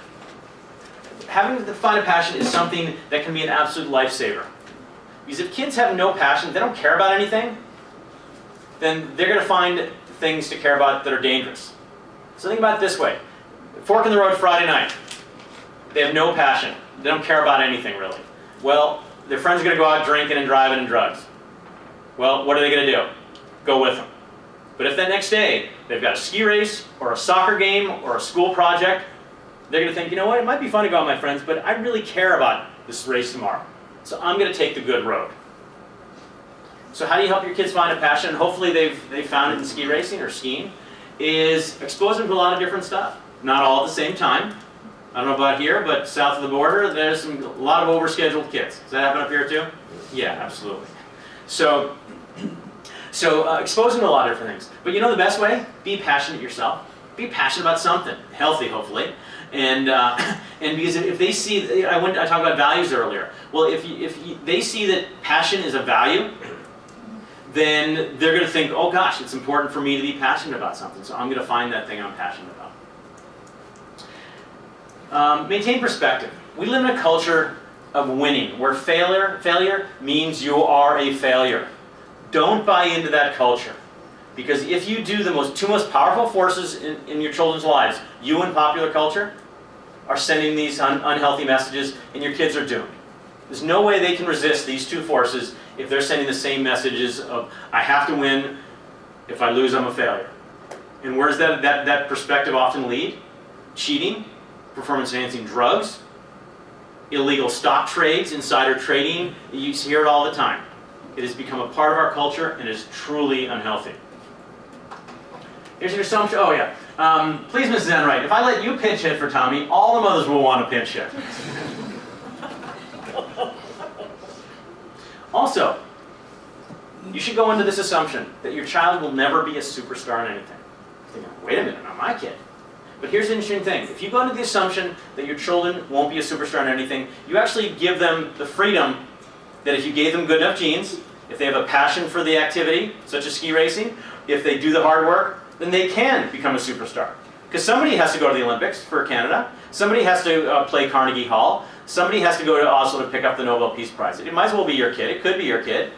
Having to find a passion is something that can be an absolute lifesaver. Because if kids have no passion, they don't care about anything, then they're going to find things to care about that are dangerous. So think about it this way. Fork in the road Friday night. They have no passion. They don't care about anything really. Well, their friends are going to go out drinking and driving and drugs. Well, what are they going to do? Go with them. But if that next day they've got a ski race or a soccer game or a school project, they're going to think, you know what, it might be fun to go out with my friends, but I really care about this race tomorrow. So I'm going to take the good road. So how do you help your kids find a passion? And hopefully they've found it in ski racing or skiing, is expose them to a lot of different stuff. Not all at the same time. I don't know about here, but south of the border, there's a lot of overscheduled kids. Does that happen up here too? Yeah, absolutely. So expose them to a lot of different things. But you know the best way? Be passionate yourself. Be passionate about something. Healthy, hopefully. And because if they see, I talked about values earlier. Well, if they see that passion is a value, then they're going to think, oh gosh, it's important for me to be passionate about something. So I'm going to find that thing I'm passionate about. Maintain perspective. We live in a culture of winning, where failure means you are a failure. Don't buy into that culture. Because if you do, the two most powerful forces in your children's lives, you and popular culture, are sending these unhealthy messages, and your kids are doomed. There's no way they can resist these two forces if they're sending the same messages of, I have to win, if I lose, I'm a failure. And where does that perspective often lead? Cheating, performance-enhancing drugs, illegal stock trades, insider trading. You hear it all the time. It has become a part of our culture and is truly unhealthy. Here's your assumption. Oh yeah. Please, Mrs. Enright, if I let you pinch hit for Tommy, all the mothers will want to pinch hit. Also, you should go into this assumption that your child will never be a superstar in anything. You're thinking, wait a minute, not my kid. But here's the interesting thing. If you go into the assumption that your children won't be a superstar in anything, you actually give them the freedom that if you gave them good enough genes, if they have a passion for the activity, such as ski racing, if they do the hard work, then they can become a superstar. Because somebody has to go to the Olympics for Canada, somebody has to play Carnegie Hall, somebody has to go to Oslo to pick up the Nobel Peace Prize. It might as well be your kid, it could be your kid.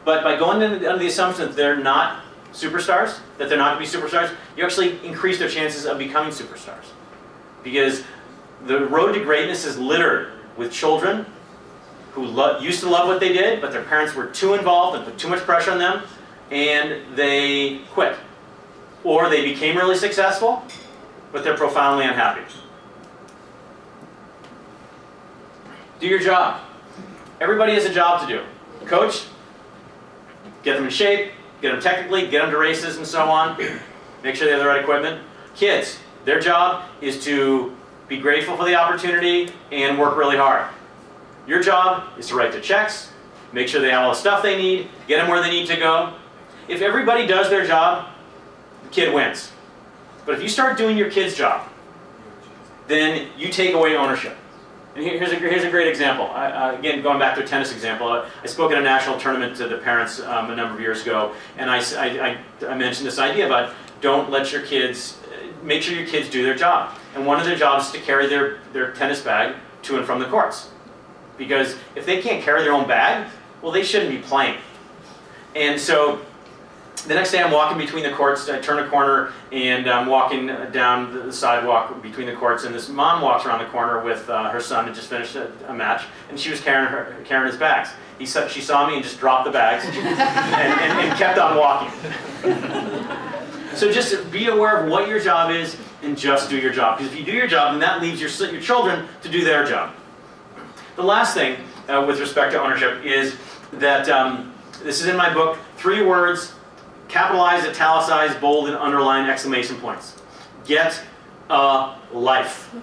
But by going under the assumption that they're not superstars, that they're not going to be superstars, you actually increase their chances of becoming superstars. Because the road to greatness is littered with children who used to love what they did, but their parents were too involved and put too much pressure on them, and they quit. Or they became really successful, but they're profoundly unhappy. Do your job. Everybody has a job to do. Coach, get them in shape, get them technically, get them to races and so on. Make sure they have the right equipment. Kids, their job is to be grateful for the opportunity and work really hard. Your job is to write the checks, make sure they have all the stuff they need, get them where they need to go. If everybody does their job, the kid wins. But if you start doing your kid's job, then you take away ownership. And here's a great example. Again, going back to a tennis example, I spoke at a national tournament to the parents a number of years ago, and I mentioned this idea about don't let your kids, make sure your kids do their job. And one of their jobs is to carry their tennis bag to and from the courts. Because if they can't carry their own bag, well, they shouldn't be playing. And so The next day I'm walking between the courts, I turn a corner and I'm walking down the sidewalk between the courts, and this mom walks around the corner with her son who just finished a match, and she was carrying his bags. She saw me and just dropped the bags and kept on walking. So just be aware of what your job is and just do your job. Because if you do your job, then that leaves your children to do their job. The last thing with respect to ownership is that this is in my book, 3 words, capitalized, italicized, bold, and underlined exclamation points. Get a life.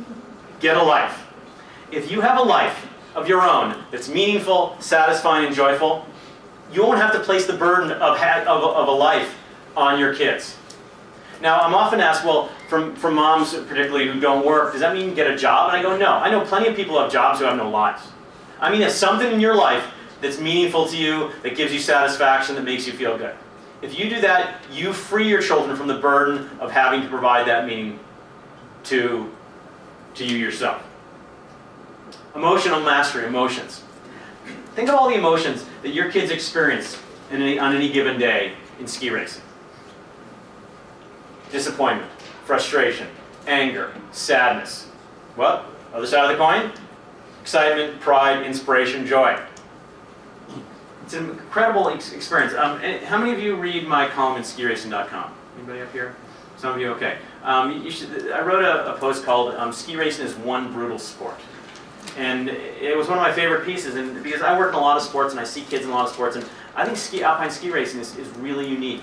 Get a life. If you have a life of your own that's meaningful, satisfying, and joyful, you won't have to place the burden of a life on your kids. Now, I'm often asked, well, from moms particularly who don't work, does that mean get a job? And I go, no. I know plenty of people who have jobs who have no lives. I mean, there's something in your life that's meaningful to you, that gives you satisfaction, that makes you feel good. If you do that, you free your children from the burden of having to provide that meaning to you yourself. Emotional mastery, emotions. Think of all the emotions that your kids experience on any given day in ski racing. Disappointment, frustration, anger, sadness. What? Other side of the coin? Excitement, pride, inspiration, joy. It's an incredible experience. How many of you read my column in skiracing.com? Anybody up here? Some of you? Okay. I wrote a post called Ski Racing is One Brutal Sport. And it was one of my favorite pieces, and because I work in a lot of sports and I see kids in a lot of sports, and I think alpine ski racing is really unique.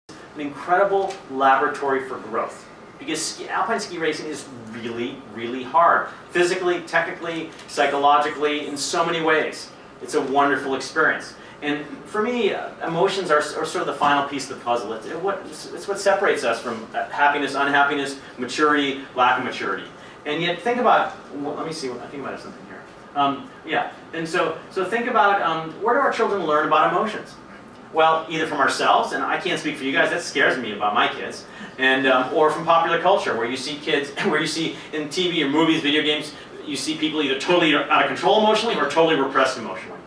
An incredible laboratory for growth. Because alpine ski racing is really, really hard. Physically, technically, psychologically, in so many ways. It's a wonderful experience. And for me, emotions are sort of the final piece of the puzzle. It's what separates us from happiness, unhappiness, maturity, lack of maturity. And yet think about, well, let me see, I think about something here. And so think about, where do our children learn about emotions? Well, either from ourselves, and I can't speak for you guys, that scares me about my kids, and or from popular culture, where you see kids, where you see in TV or movies, video games, you see people either totally out of control emotionally or totally repressed emotionally.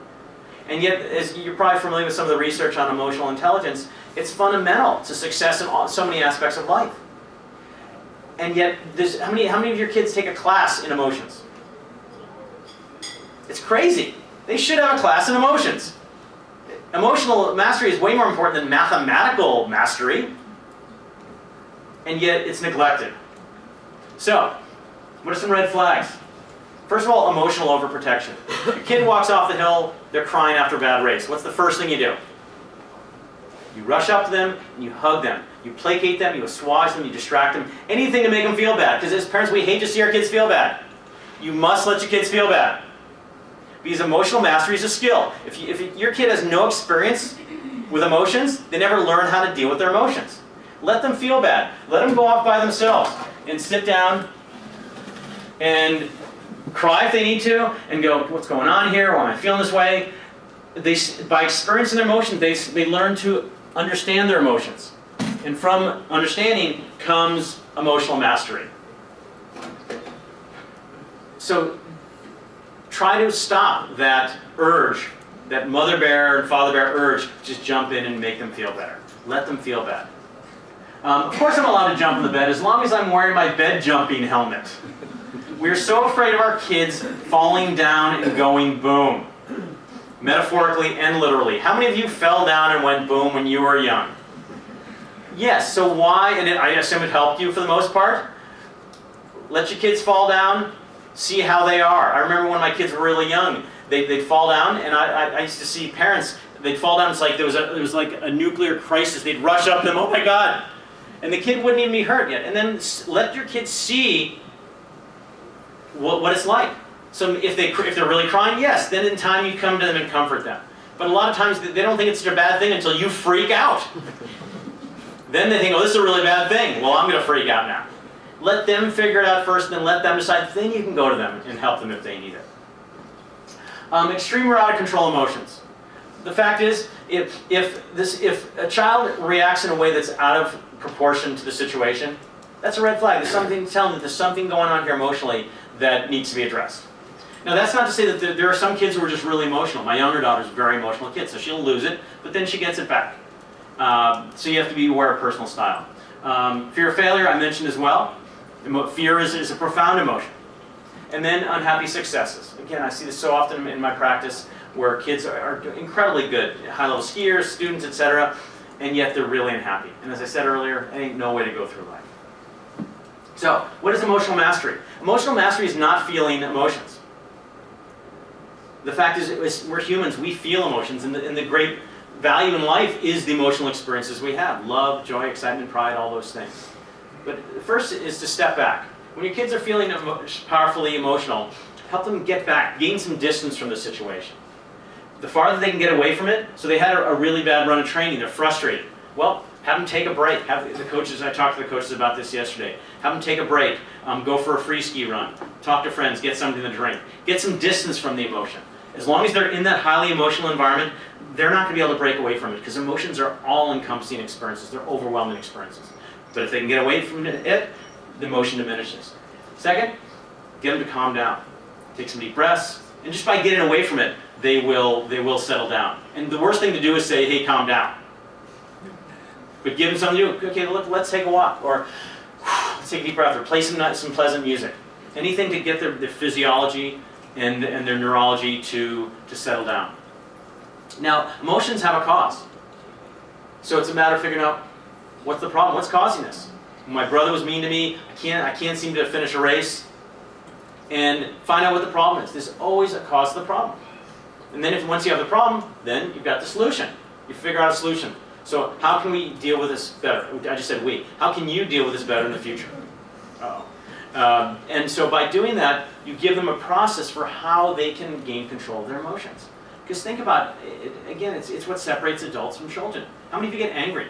And yet, as you're probably familiar with some of the research on emotional intelligence, it's fundamental to success in so many aspects of life. And yet, how many of your kids take a class in emotions? It's crazy. They should have a class in emotions. Emotional mastery is way more important than mathematical mastery, and yet it's neglected. So, what are some red flags? First of all, emotional overprotection. Your kid walks off the hill, they're crying after a bad race. What's the first thing you do? You rush up to them and you hug them. You placate them, you assuage them, you distract them. Anything to make them feel bad. Because as parents, we hate to see our kids feel bad. You must let your kids feel bad. Because emotional mastery is a skill. If your kid has no experience with emotions, they never learn how to deal with their emotions. Let them feel bad. Let them go off by themselves and sit down and cry if they need to and go, what's going on here? Why am I feeling this way? By experiencing their emotions, they learn to understand their emotions. And from understanding comes emotional mastery. So try to stop that urge, that mother bear and father bear urge, just jump in and make them feel better. Let them feel bad. Of course I'm allowed to jump in the bed as long as I'm wearing my bed jumping helmet. We're so afraid of our kids falling down and going boom. Metaphorically and literally. How many of you fell down and went boom when you were young? Yes, so why? And I assume it helped you for the most part. Let your kids fall down, see how they are. I remember when my kids were really young, they'd fall down, and I used to see parents, they'd fall down, it's like there was like a nuclear crisis. They'd rush up to them, oh my God. And the kid wouldn't even be hurt yet. And then let your kids see what it's like. So if they're really crying, yes, then in time you come to them and comfort them. But a lot of times they don't think it's such a bad thing until you freak out. Then they think, oh, this is a really bad thing. Well, I'm going to freak out now. Let them figure it out first, then let them decide. Then you can go to them and help them if they need it. Extreme or out of control emotions. The fact is, if a child reacts in a way that's out of proportion to the situation, that's a red flag. There's something telling them that there's something going on here emotionally that needs to be addressed. Now that's not to say that there are some kids who are just really emotional. My younger daughter's a very emotional kid, so she'll lose it, but then she gets it back. So you have to be aware of personal style. Fear of failure, I mentioned as well. Fear is a profound emotion. And then unhappy successes. Again, I see this so often in my practice where kids are incredibly good, high-level skiers, students, etc., and yet they're really unhappy. And as I said earlier, it ain't no way to go through life. So, what is emotional mastery? Emotional mastery is not feeling emotions. The fact is, we're humans, we feel emotions, and the great value in life is the emotional experiences we have. Love, joy, excitement, pride, all those things. But first is to step back. When your kids are feeling powerfully emotional, help them get back, gain some distance from the situation. The farther they can get away from it, so they had a really bad run of training, they're frustrated. Well, have them take a break. Have the coaches, I talked to the coaches about this yesterday. Have them take a break, go for a free ski run, talk to friends, get something to drink. Get some distance from the emotion. As long as they're in that highly emotional environment, they're not going to be able to break away from it because emotions are all-encompassing experiences. They're overwhelming experiences. But if they can get away from it, the emotion diminishes. Second, get them to calm down. Take some deep breaths, and just by getting away from it, they will settle down. And the worst thing to do is say, hey, calm down. But give them something to do. Okay, look, let's take a walk, or let's take a deep breath, or play some pleasant music. Anything to get their physiology and their neurology to settle down. Now, emotions have a cause. So it's a matter of figuring out what's the problem, what's causing this. My brother was mean to me, I can't seem to finish a race, and find out what the problem is. There's always a cause to the problem. And then once you have the problem, then you've got the solution. You figure out a solution. So how can we deal with this better? I just said we. How can you deal with this better in the future? Uh-oh. And so by doing that, you give them a process for how they can gain control of their emotions. Because think about it, again, it's what separates adults from children. How many of you get angry?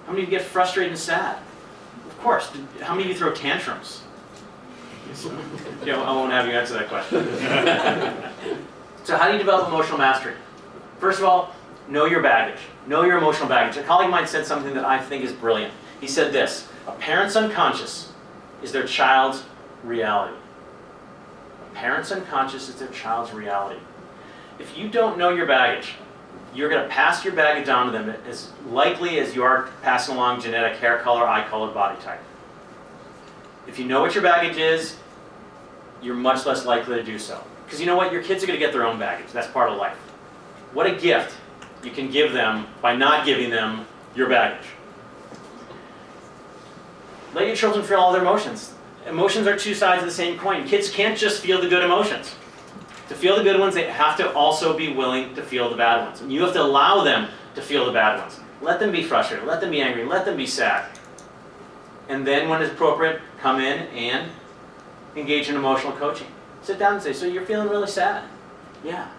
How many of you get frustrated and sad? Of course. How many of you throw tantrums? Yeah, I won't have you answer that question. So how do you develop emotional mastery? First of all, know your baggage. Know your emotional baggage. A colleague of mine said something that I think is brilliant. He said this: a parent's unconscious is their child's reality. A parent's unconscious is their child's reality. If you don't know your baggage, you're going to pass your baggage on to them as likely as you are passing along genetic hair color, eye color, body type. If you know what your baggage is, you're much less likely to do so. Because you know what? Your kids are going to get their own baggage. That's part of life. What a gift you can give them by not giving them your baggage. Let your children feel all their emotions. Emotions are two sides of the same coin. Kids can't just feel the good emotions. To feel the good ones, they have to also be willing to feel the bad ones. And you have to allow them to feel the bad ones. Let them be frustrated. Let them be angry. Let them be sad. And then when it's appropriate, come in and engage in emotional coaching. Sit down and say, so you're feeling really sad? Yeah.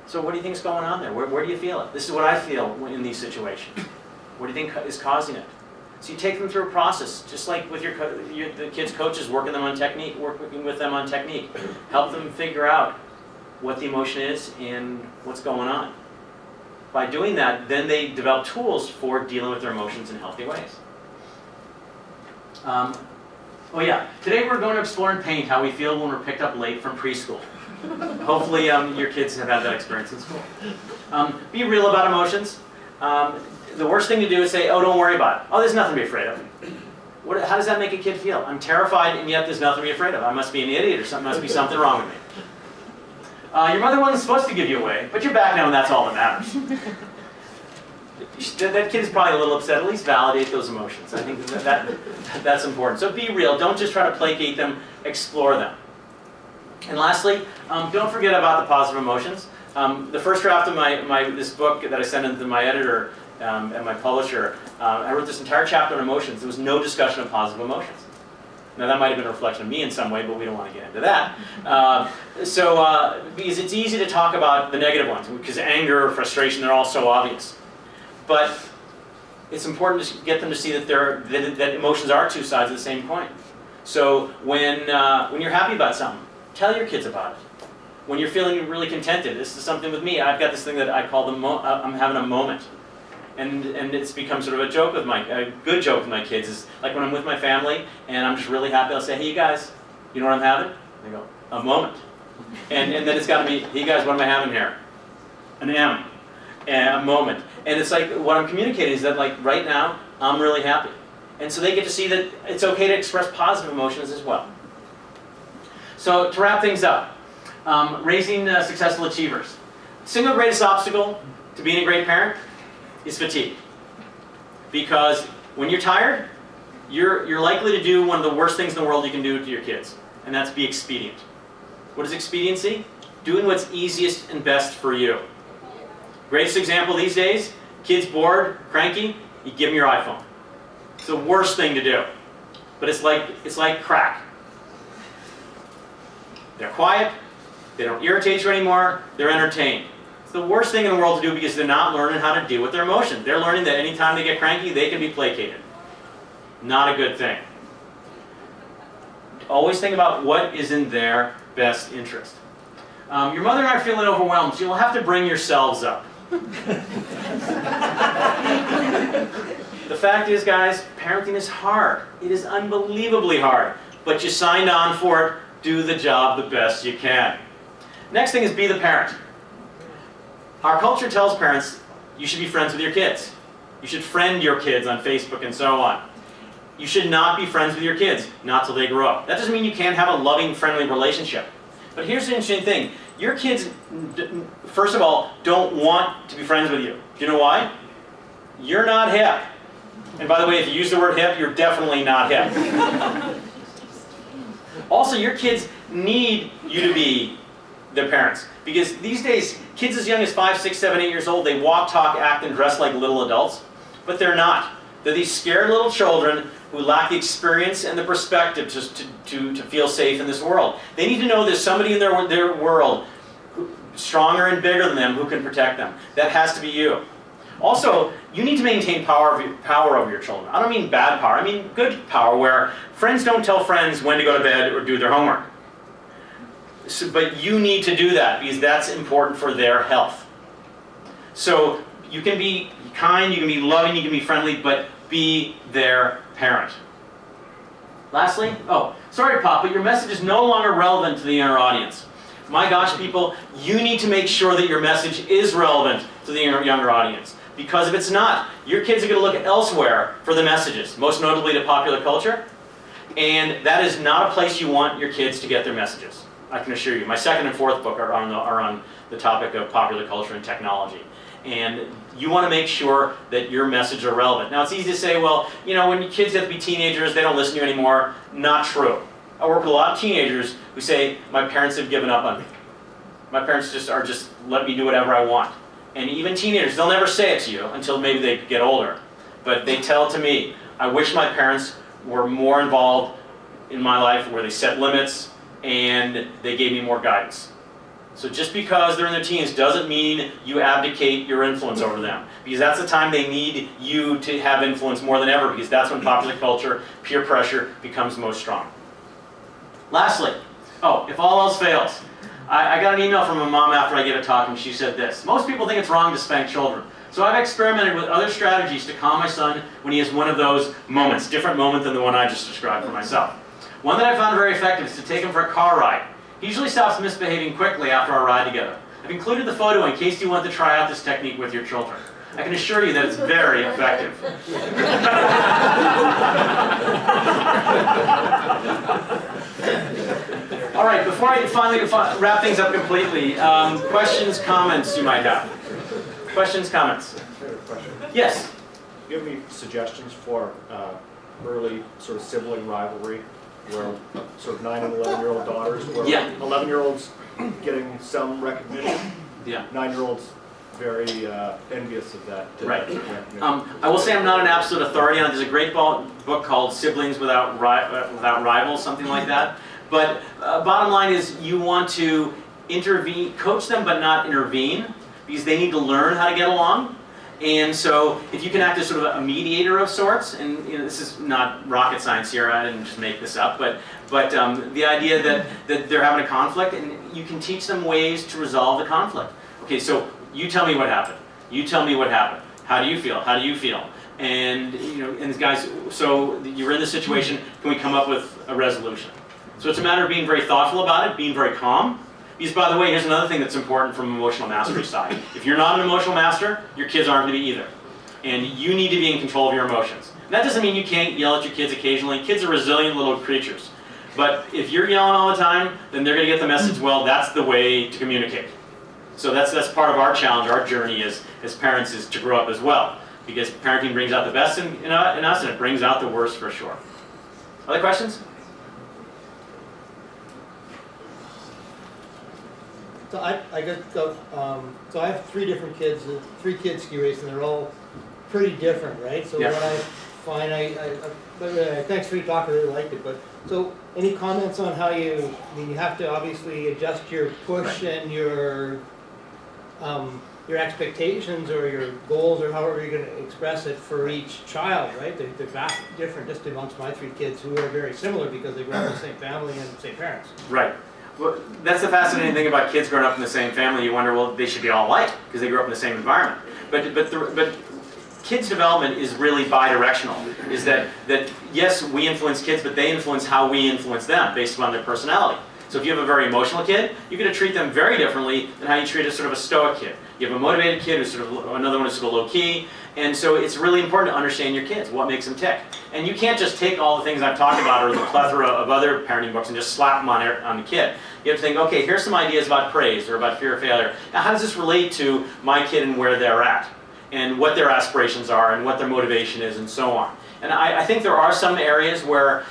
So what do you think's going on there? Where do you feel it? This is what I feel in these situations. What do you think is causing it? So you take them through a process, just like with the kids' coaches, working with them on technique. Help them figure out what the emotion is and what's going on. By doing that, then they develop tools for dealing with their emotions in healthy ways. Today we're going to explore and paint how we feel when we're picked up late from preschool. Hopefully your kids have had that experience in school. Be real about emotions. The worst thing to do is say, oh, don't worry about it. Oh, there's nothing to be afraid of. How does that make a kid feel? I'm terrified and yet there's nothing to be afraid of. I must be an idiot or something must be something wrong with me. Your mother wasn't supposed to give you away, but you're back now and that's all that matters. That kid is probably a little upset. At least validate those emotions. I think that's important. So be real. Don't just try to placate them. Explore them. And lastly, don't forget about the positive emotions. The first draft of this book that I sent into my editor and my publisher, I wrote this entire chapter on emotions. There was no discussion of positive emotions. Now that might have been a reflection of me in some way, but we don't want to get into that. Because it's easy to talk about the negative ones, because anger, frustration, they're all so obvious. But it's important to get them to see that that emotions are two sides of the same coin. So when you're happy about something, tell your kids about it. When you're feeling really contented, this is something with me. I've got this thing that I call I'm having a moment. And it's become sort of a joke with a good joke with my kids. Is like when I'm with my family and I'm just really happy, I'll say, hey, you guys, you know what I'm having? They go, a moment. And then it's got to be, hey, you guys, what am I having here? An M. And a moment. And it's like, what I'm communicating is that, like, right now, I'm really happy. And so they get to see that it's okay to express positive emotions as well. So to wrap things up, raising successful achievers. The single greatest obstacle to being a great parent is fatigue. Because when you're tired, you're likely to do one of the worst things in the world you can do to your kids, and that's be expedient. What is expediency? Doing what's easiest and best for you. Greatest example these days, kids bored, cranky, you give them your iPhone. It's the worst thing to do, but it's like crack. They're quiet, they don't irritate you anymore, they're entertained. It's the worst thing in the world to do because they're not learning how to deal with their emotions. They're learning that anytime they get cranky, they can be placated. Not a good thing. Always think about what is in their best interest. Your mother and I are feeling overwhelmed, so you'll have to bring yourselves up. The fact is, guys, parenting is hard. It is unbelievably hard. But you signed on for it. Do the job the best you can. Next thing is be the parent. Our culture tells parents you should be friends with your kids. You should friend your kids on Facebook and so on. You should not be friends with your kids, not till they grow up. That doesn't mean you can't have a loving, friendly relationship. But here's the interesting thing. Your kids, first of all, don't want to be friends with you. Do you know why? You're not hip. And by the way, if you use the word hip, you're definitely not hip. Also, your kids need you to be their parents. Because these days, kids as young as 5, 6, 7, 8 years old, they walk, talk, act, and dress like little adults. But they're not. They're these scared little children who lack the experience and the perspective to feel safe in this world. They need to know there's somebody in their world stronger and bigger than them who can protect them. That has to be you. Also, you need to maintain power over your children. I don't mean bad power, I mean good power, where friends don't tell friends when to go to bed or do their homework. But you need to do that because that's important for their health. So you can be kind, you can be loving, you can be friendly, but be their parent. Lastly, sorry Pop, but your message is no longer relevant to the younger audience. My gosh, people, you need to make sure that your message is relevant to the younger audience. Because if it's not, your kids are going to look elsewhere for the messages, most notably to popular culture. And that is not a place you want your kids to get their messages. I can assure you. My second and fourth book are on the topic of popular culture and technology. And you want to make sure that your messages are relevant. Now, it's easy to say, well, you know, when your kids have to be teenagers, they don't listen to you anymore. Not true. I work with a lot of teenagers who say, my parents have given up on me. My parents just let me do whatever I want. And even teenagers, they'll never say it to you until maybe they get older. But they tell it to me, I wish my parents were more involved in my life, where they set limits and they gave me more guidance. So just because they're in their teens doesn't mean you abdicate your influence over them. Because that's the time they need you to have influence more than ever, because that's when popular culture, peer pressure becomes most strong. Lastly, if all else fails, I got an email from a mom after I gave a talk, and she said this: most people think it's wrong to spank children. So I've experimented with other strategies to calm my son when he has one of those moments, different moment than the one I just described for myself. One that I found very effective is to take him for a car ride. He usually stops misbehaving quickly after our ride together. I've included the photo in case you want to try out this technique with your children. I can assure you that it's very effective. All right, before I finally wrap things up completely, questions, comments you might have. Questions, comments? I have a question. Yes? Do you have any suggestions for early sort of sibling rivalry, where sort of 9 and 11-year-old daughters, where 11-year-olds getting some recognition, 9-year-olds very envious of that. Right. I will say I'm not an absolute authority on it. There's a great book called Siblings Without Rivals, something like that. But bottom line is you want to intervene, coach them but not intervene, because they need to learn how to get along. And so if you can act as sort of a mediator of sorts, and you know, this is not rocket science here, I didn't just make this up, but the idea that they're having a conflict, and you can teach them ways to resolve the conflict. Okay, so you tell me what happened. You tell me what happened. How do you feel? How do you feel? And you know, and guys, so you're in this situation, can we come up with a resolution? So it's a matter of being very thoughtful about it, being very calm, Because by the way, here's another thing that's important from emotional mastery side. If you're not an emotional master, your kids aren't going to be either. And you need to be in control of your emotions. And that doesn't mean you can't yell at your kids occasionally. Kids are resilient little creatures. But if you're yelling all the time, then they're going to get the message, well, that's the way to communicate. So that's part of our challenge, our journey as parents, is to grow up as well. Because parenting brings out the best in us, and it brings out the worst for sure. Other questions? So so I have 3 different kids, 3 kids ski race, and they're all pretty different, right? So Yeah. what I find, thanks for your talk, I really liked it. But so, any comments on how you have to obviously adjust your push and your expectations or your goals or however you're going to express it for each child, right? They're vastly different just amongst my 3 kids, who are very similar because they grew up in the same family and same parents. Right. Well, that's the fascinating thing about kids growing up in the same family. You wonder, well, they should be all alike because they grew up in the same environment. But kids' development is really bi-directional. Is that yes, we influence kids, but they influence how we influence them based upon their personality. So if you have a very emotional kid, you're going to treat them very differently than how you treat a sort of a stoic kid. You have a motivated kid who's sort of another one who's sort of low-key. And so it's really important to understand your kids, what makes them tick. And you can't just take all the things I've talked about or the plethora of other parenting books and just slap them on the kid. You have to think, okay, here's some ideas about praise or about fear of failure. Now, how does this relate to my kid and where they're at? And what their aspirations are and what their motivation is and so on. And I think there are some areas where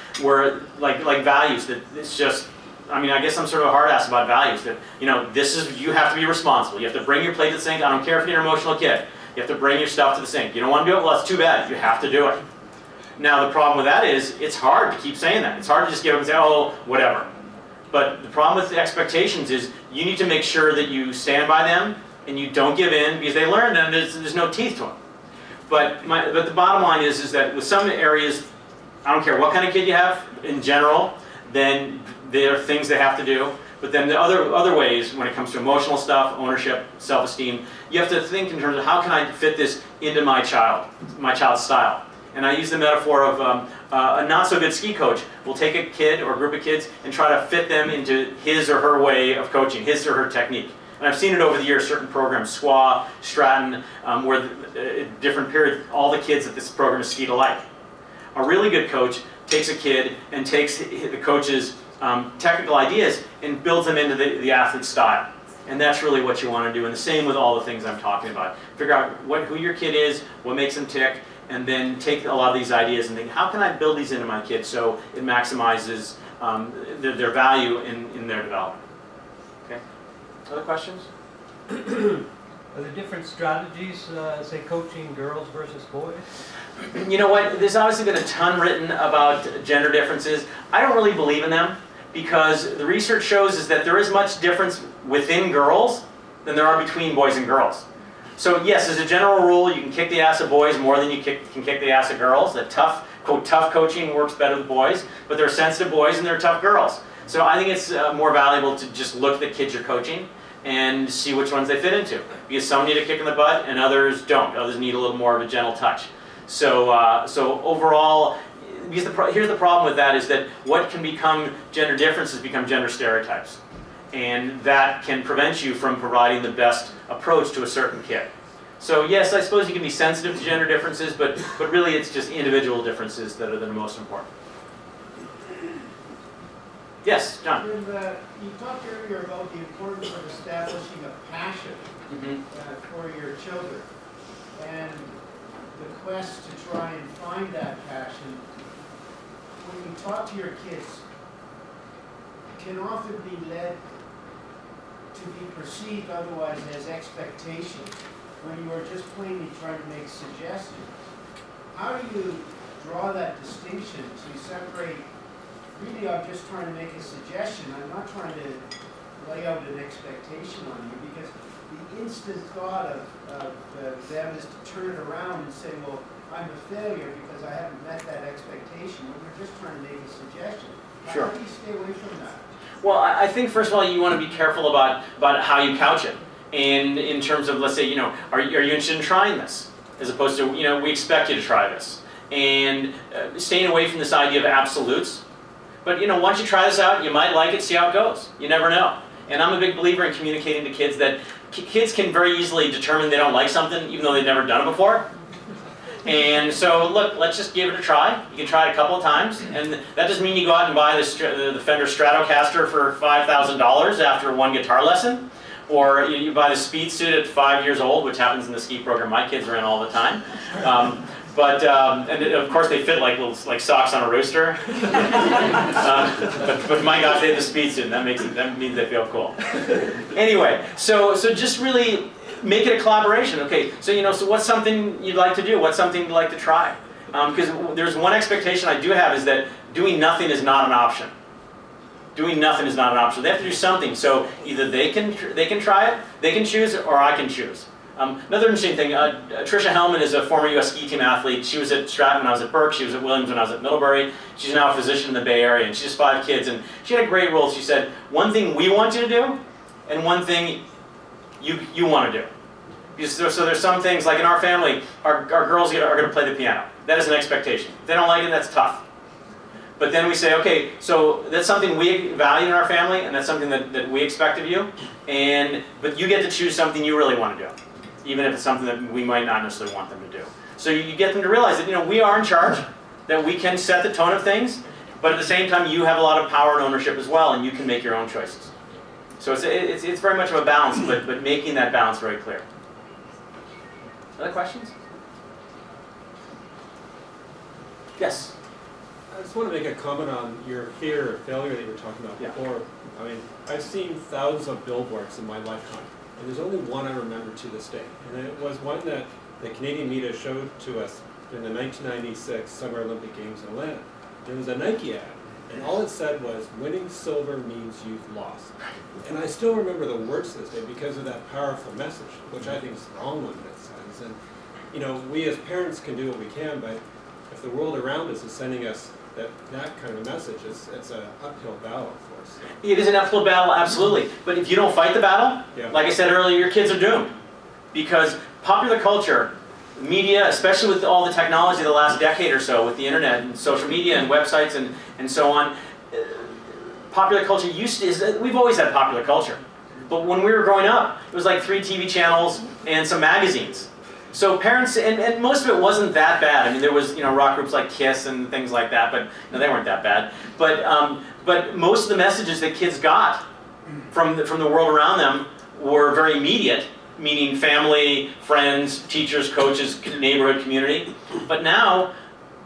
like values, that it's just, I mean, I guess I'm sort of a hard ass about values, that, you have to be responsible. You have to bring your plate to the sink. I don't care if you're an emotional kid. You have to bring your stuff to the sink. You don't want to do it? Well, that's too bad. You have to do it. Now, the problem with that is it's hard to keep saying that. It's hard to just get up and say, oh, whatever. But the problem with the expectations is you need to make sure that you stand by them and you don't give in, because they learn and there's no teeth to them. But the bottom line is that with some areas, I don't care what kind of kid you have in general, then there are things they have to do. But then the other ways, when it comes to emotional stuff, ownership, self-esteem, you have to think in terms of how can I fit this into my child's style. And I use the metaphor of a not-so-good ski coach will take a kid or a group of kids and try to fit them into his or her way of coaching, his or her technique. And I've seen it over the years, certain programs, SWA, Stratton, where at different periods, all the kids at this program skied alike. A really good coach takes a kid and takes the coach's technical ideas and builds them into the athlete's style. And that's really what you want to do. And the same with all the things I'm talking about. Figure out who your kid is, what makes them tick, and then take a lot of these ideas and think, how can I build these into my kid so it maximizes their value in their development. Okay? Other questions? Are there different strategies, say coaching girls versus boys? You know what, there's obviously been a ton written about gender differences. I don't really believe in them, because the research shows is that there is much difference within girls than there are between boys and girls. So yes, as a general rule, you can kick the ass of boys more than you can kick the ass of girls. That tough coaching works better with boys, but there are sensitive boys and there are tough girls. So I think it's more valuable to just look at the kids you're coaching and see which ones they fit into. Because some need a kick in the butt and others don't. Others need a little more of a gentle touch. So overall, because here's the problem with that, is that what can become gender differences become gender stereotypes. And that can prevent you from providing the best approach to a certain kid. So yes, I suppose you can be sensitive to gender differences, but really it's just individual differences that are the most important. Yes, John? You talked earlier about the importance of establishing a passion for your children, and the quest to try and find that passion. When you talk to your kids, can often be led to be perceived otherwise as expectation when you are just plainly trying to make suggestions. How do you draw that distinction to separate, really I'm just trying to make a suggestion, I'm not trying to lay out an expectation on you, because the instant thought of them is to turn it around and say, well, I'm a failure because I haven't met that expectation, when you're just trying to make a suggestion. Sure. How do you stay away from that? Well, I think first of all you want to be careful about how you couch it. And in terms of, let's say, are you interested in trying this? As opposed to, we expect you to try this. And staying away from this idea of absolutes. But, once you try this out, you might like it, see how it goes. You never know. And I'm a big believer in communicating to kids that kids can very easily determine they don't like something even though they've never done it before. And so, look, let's just give it a try. You can try it a couple of times, and that doesn't mean you go out and buy the Fender Stratocaster for $5,000 after one guitar lesson, or you buy the speed suit at 5 years old, which happens in the ski program my kids are in all the time. And of course they fit like little socks on a rooster. But my gosh, they have the speed suit, and that means they feel cool. Anyway, so just really make it a collaboration. Okay, so what's something you'd like to do? What's something you'd like to try? Because there's one expectation I do have is that doing nothing is not an option. Doing nothing is not an option. They have to do something. So either they can try it, they can choose it, or I can choose. Another interesting thing, Tricia Hellman is a former U.S. ski team athlete. She was at Stratton when I was at Berks. She was at Williams when I was at Middlebury. She's now a physician in the Bay Area, and she has 5 kids. And she had a great rule. She said, one thing we want you to do, and one thing you want to do. So there's some things, like in our family, our girls are going to play the piano. That is an expectation. If they don't like it, that's tough. But then we say, okay, so that's something we value in our family, and that's something that we expect of you. But you get to choose something you really want to do, even if it's something that we might not necessarily want them to do. So you get them to realize that we are in charge, that we can set the tone of things, but at the same time you have a lot of power and ownership as well, and you can make your own choices. So it's very much of a balance, but making that balance very clear. Other questions? Yes? I just want to make a comment on your fear of failure that you were talking about before. I mean, I've seen thousands of billboards in my lifetime, and there's only one I remember to this day. And it was one that the Canadian media showed to us in the 1996 Summer Olympic Games in Atlanta. It was a Nike ad, and all it said was, winning silver means you've lost. And I still remember the words to this day because of that powerful message, which I think is the wrong one in that sense. And we as parents can do what we can, but if the world around us is sending us that kind of message, it's an uphill battle for us. It is an uphill battle, absolutely. But if you don't fight the battle, like I said earlier, your kids are doomed. Because popular culture, media, especially with all the technology of the last decade or so, with the internet and social media and websites and so on, popular culture we've always had popular culture. But when we were growing up, it was like 3 TV channels and some magazines. So parents, and most of it wasn't that bad. I mean, there was rock groups like Kiss and things like that, but no, they weren't that bad. But most of the messages that kids got from the world around them were very immediate, meaning family, friends, teachers, coaches, neighborhood, community. But now,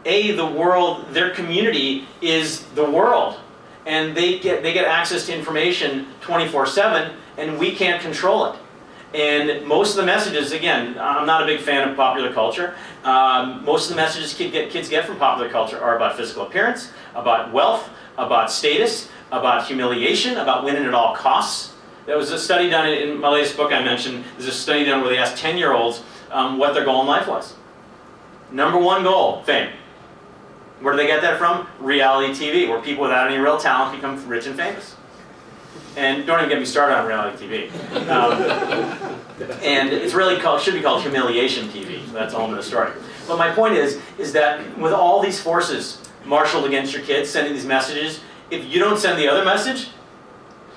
the world, their community is the world, and they get access to information 24/7, and we can't control it. And most of the messages, again, I'm not a big fan of popular culture. Most of the messages kids get from popular culture are about physical appearance, about wealth, about status, about humiliation, about winning at all costs. There was a study done in my latest book I mentioned. There's a study done where they asked 10-year-olds what their goal in life was. Number 1 goal, fame. Where do they get that from? Reality TV, where people without any real talent become rich and famous. And don't even get me started on reality TV. And it's really should be called humiliation TV. So that's all I'm going to start. But my point is that with all these forces marshaled against your kids, sending these messages, if you don't send the other message,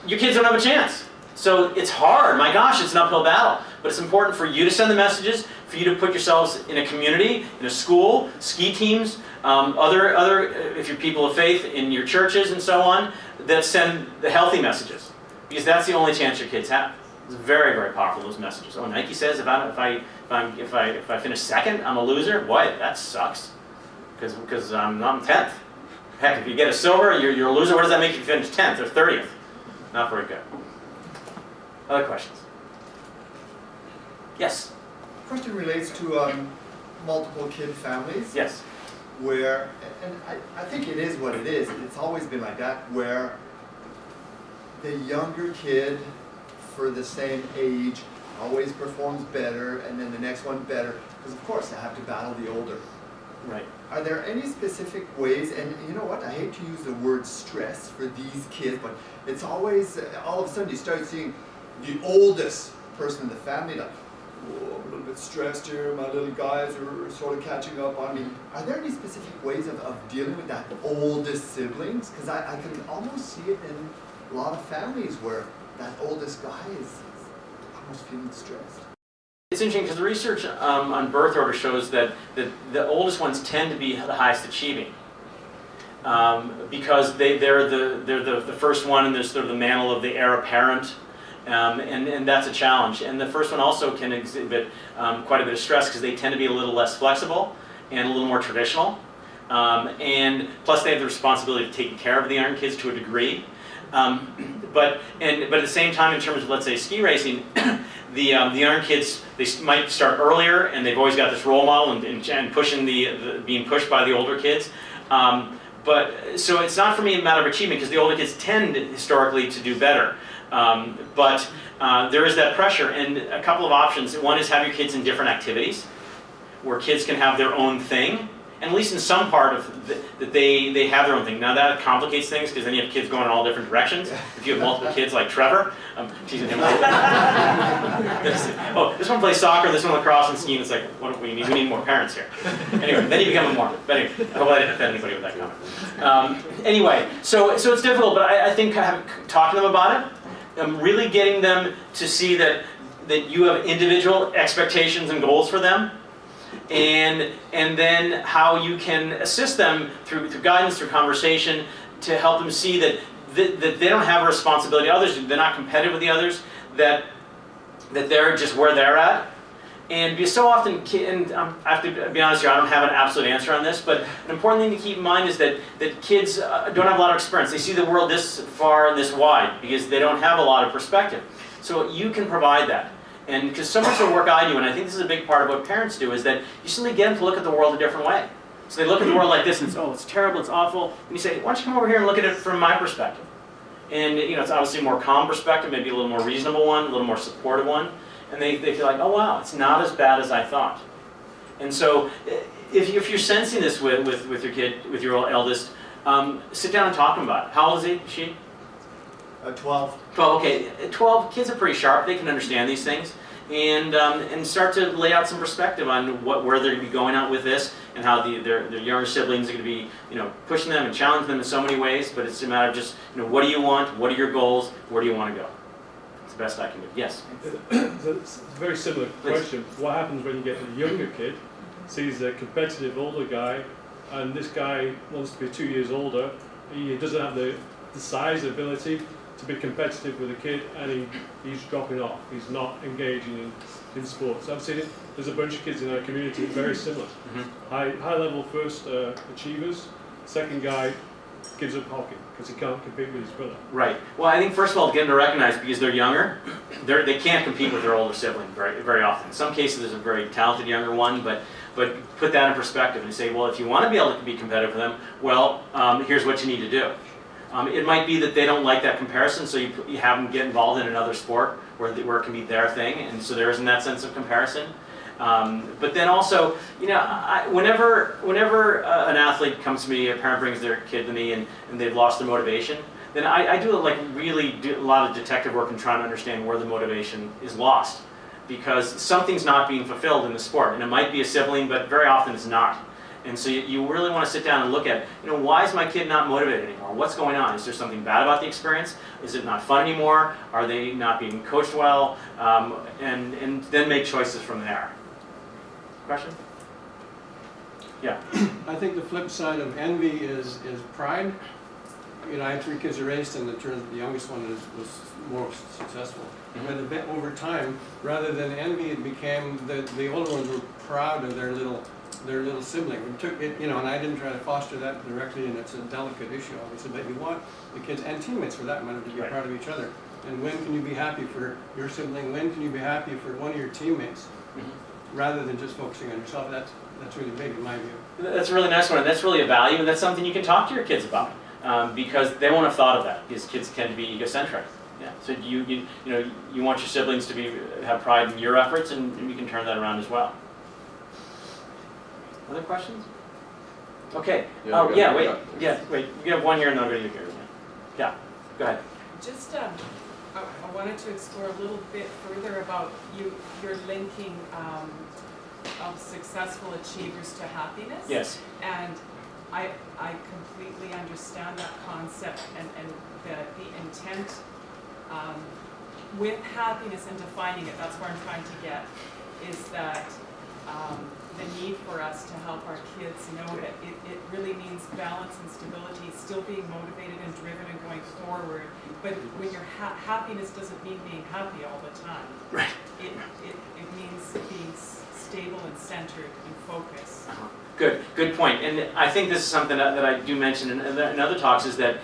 your kids don't have a chance. So it's hard. My gosh, it's an uphill battle. But it's important for you to send the messages, for you to put yourselves in a community, in a school, ski teams, if you're people of faith, in your churches and so on, that send the healthy messages. Because that's the only chance your kids have. It's very, very powerful, those messages. Oh, Nike says if I finish second, I'm a loser. Boy, that sucks. Because I'm 10th. Heck, if you get a silver, you're a loser. What does that make you finish 10th or 30th? Not very good. Other questions? Yes? Question relates to multiple kid families. Yes. Where, and I think it is what it is, it's always been like that, where the younger kid for the same age always performs better, and then the next one better, because of course they have to battle the older. Right. Are there any specific ways, and you know what, I hate to use the word stress for these kids, but it's always, all of a sudden you start seeing the oldest person in the family, like, oh, I'm a little bit stressed here, my little guys are sort of catching up on me. Are there any specific ways of dealing with that oldest siblings? Because I can almost see it in a lot of families where that oldest guy is almost feeling stressed. It's interesting because the research on birth order shows that the oldest ones tend to be the highest achieving. Because they're the first one, and there's sort of the mantle of the heir apparent, and that's a challenge. And the first one also can exhibit quite a bit of stress because they tend to be a little less flexible and a little more traditional. And plus they have the responsibility of taking care of the young kids to a degree. But at the same time, in terms of, let's say, ski racing, the young kids, they might start earlier, and they've always got this role model and pushing being pushed by the older kids. But so it's not for me a matter of achievement because the older kids tend historically to do better. But there is that pressure, and a couple of options. One is have your kids in different activities where kids can have their own thing, and at least in some part of that they have their own thing. Now that complicates things because then you have kids going in all different directions. If you have multiple kids like Trevor, I'm teasing him a little bit. Oh, this one plays soccer, this one lacrosse and skiing. It's like, what we need more parents here. Anyway, then you become a Mormon. But anyway, I hope I didn't offend anybody with that comment. Anyway, so it's difficult, but I think talking to them about it, really getting them to see that you have individual expectations and goals for them. And then how you can assist them through guidance, through conversation, to help them see that they don't have a responsibility to others, they're not competitive with the others, that they're just where they're at. And because so often, and I have to be honest here, I don't have an absolute answer on this, but an important thing to keep in mind is that kids don't have a lot of experience. They see the world this far and this wide because they don't have a lot of perspective. So you can provide that. And because so much of the work I do, and I think this is a big part of what parents do, is that you simply get them to look at the world a different way. So they look at the world like this and say, oh, it's terrible, it's awful. And you say, why don't you come over here and look at it from my perspective? And it's obviously a more calm perspective, maybe a little more reasonable one, a little more supportive one. And they feel like, oh wow, it's not as bad as I thought. And so if you're sensing this with your kid, with your eldest, sit down and talk to them about it. How old is he, she? 12. 12, okay. 12, kids are pretty sharp. They can understand these things. And start to lay out some perspective on where they're going to be going out with this, and how their younger siblings are going to be, pushing them and challenging them in so many ways. But it's a matter of just, what do you want? What are your goals? Where do you want to go? It's the best I can do. Yes? It's a very similar question. What happens when you get a younger kid, sees a competitive older guy, and this guy wants to be 2 years older, he doesn't have the size ability to be competitive with a kid, and he's dropping off. He's not engaging in sports. I've seen it. There's a bunch of kids in our community very similar. Mm-hmm. High level first achievers. Second guy gives up hockey because he can't compete with his brother. Right. Well, I think first of all, get them to recognize because they're younger, they can't compete with their older sibling very often. In some cases, there's a very talented younger one, but put that in perspective and say, well, if you want to be able to be competitive with them, well, here's what you need to do. It might be that they don't like that comparison, so you have them get involved in another sport where it can be their thing, and so there isn't that sense of comparison. But then also, whenever an athlete comes to me, a parent brings their kid to me, and they've lost their motivation, then I do a lot of detective work and trying to understand where the motivation is lost, because something's not being fulfilled in the sport, and it might be a sibling, but very often it's not. And so you really want to sit down and look at, why is my kid not motivated anymore? What's going on? Is there something bad about the experience? Is it not fun anymore? Are they not being coached well? And then make choices from there. Question? Yeah. I think the flip side of envy is pride. I had 3 kids to raise, and the youngest one was more successful. Mm-hmm. But over time, rather than envy, it became the older ones were proud of their little sibling. It took it, and I didn't try to foster that directly, and it's a delicate issue, obviously. But you want the kids and teammates, for that matter, to be proud of each other. And when can you be happy for your sibling? When can you be happy for one of your teammates, rather than just focusing on yourself? That's really big in my view. That's a really nice one, and that's really a value, and that's something you can talk to your kids about, because they won't have thought of that. Because kids tend to be egocentric. Yeah. So you want your siblings to have pride in your efforts, and you can turn that around as well. Other questions? Okay. Wait. You have one here and then I'll go to you here. Yeah. Go ahead. Just, I wanted to explore a little bit further about your linking of successful achievers to happiness. Yes. And I completely understand that concept and the intent with happiness and defining it, that's where I'm trying to get, is that the need for us to help our kids know that it really means balance and stability, still being motivated and driven and going forward. But when your happiness doesn't mean being happy all the time. Right. It means being stable and centered and focused. Good point. And I think this is something that I do mention in other talks, is that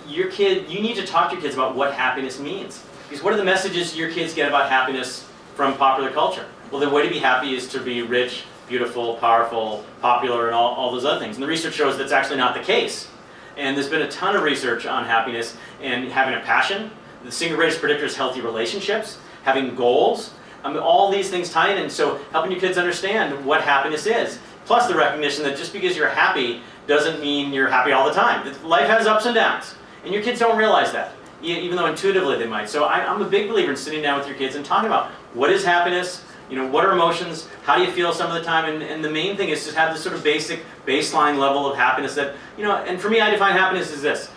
your kid, you need to talk to your kids about what happiness means. Because what are the messages your kids get about happiness from popular culture? Well, the way to be happy is to be rich, beautiful, powerful, popular, and all those other things. And the research shows that's actually not the case. And there's been a ton of research on happiness and having a passion. The single greatest predictor is healthy relationships, having goals. All these things tie in, and so helping your kids understand what happiness is. Plus the recognition that just because you're happy doesn't mean you're happy all the time. Life has ups and downs, and your kids don't realize that, even though intuitively they might. So I'm a big believer in sitting down with your kids and talking about what is happiness, what are emotions, how do you feel some of the time, and the main thing is to have this sort of basic baseline level of happiness that, and for me I define happiness as this: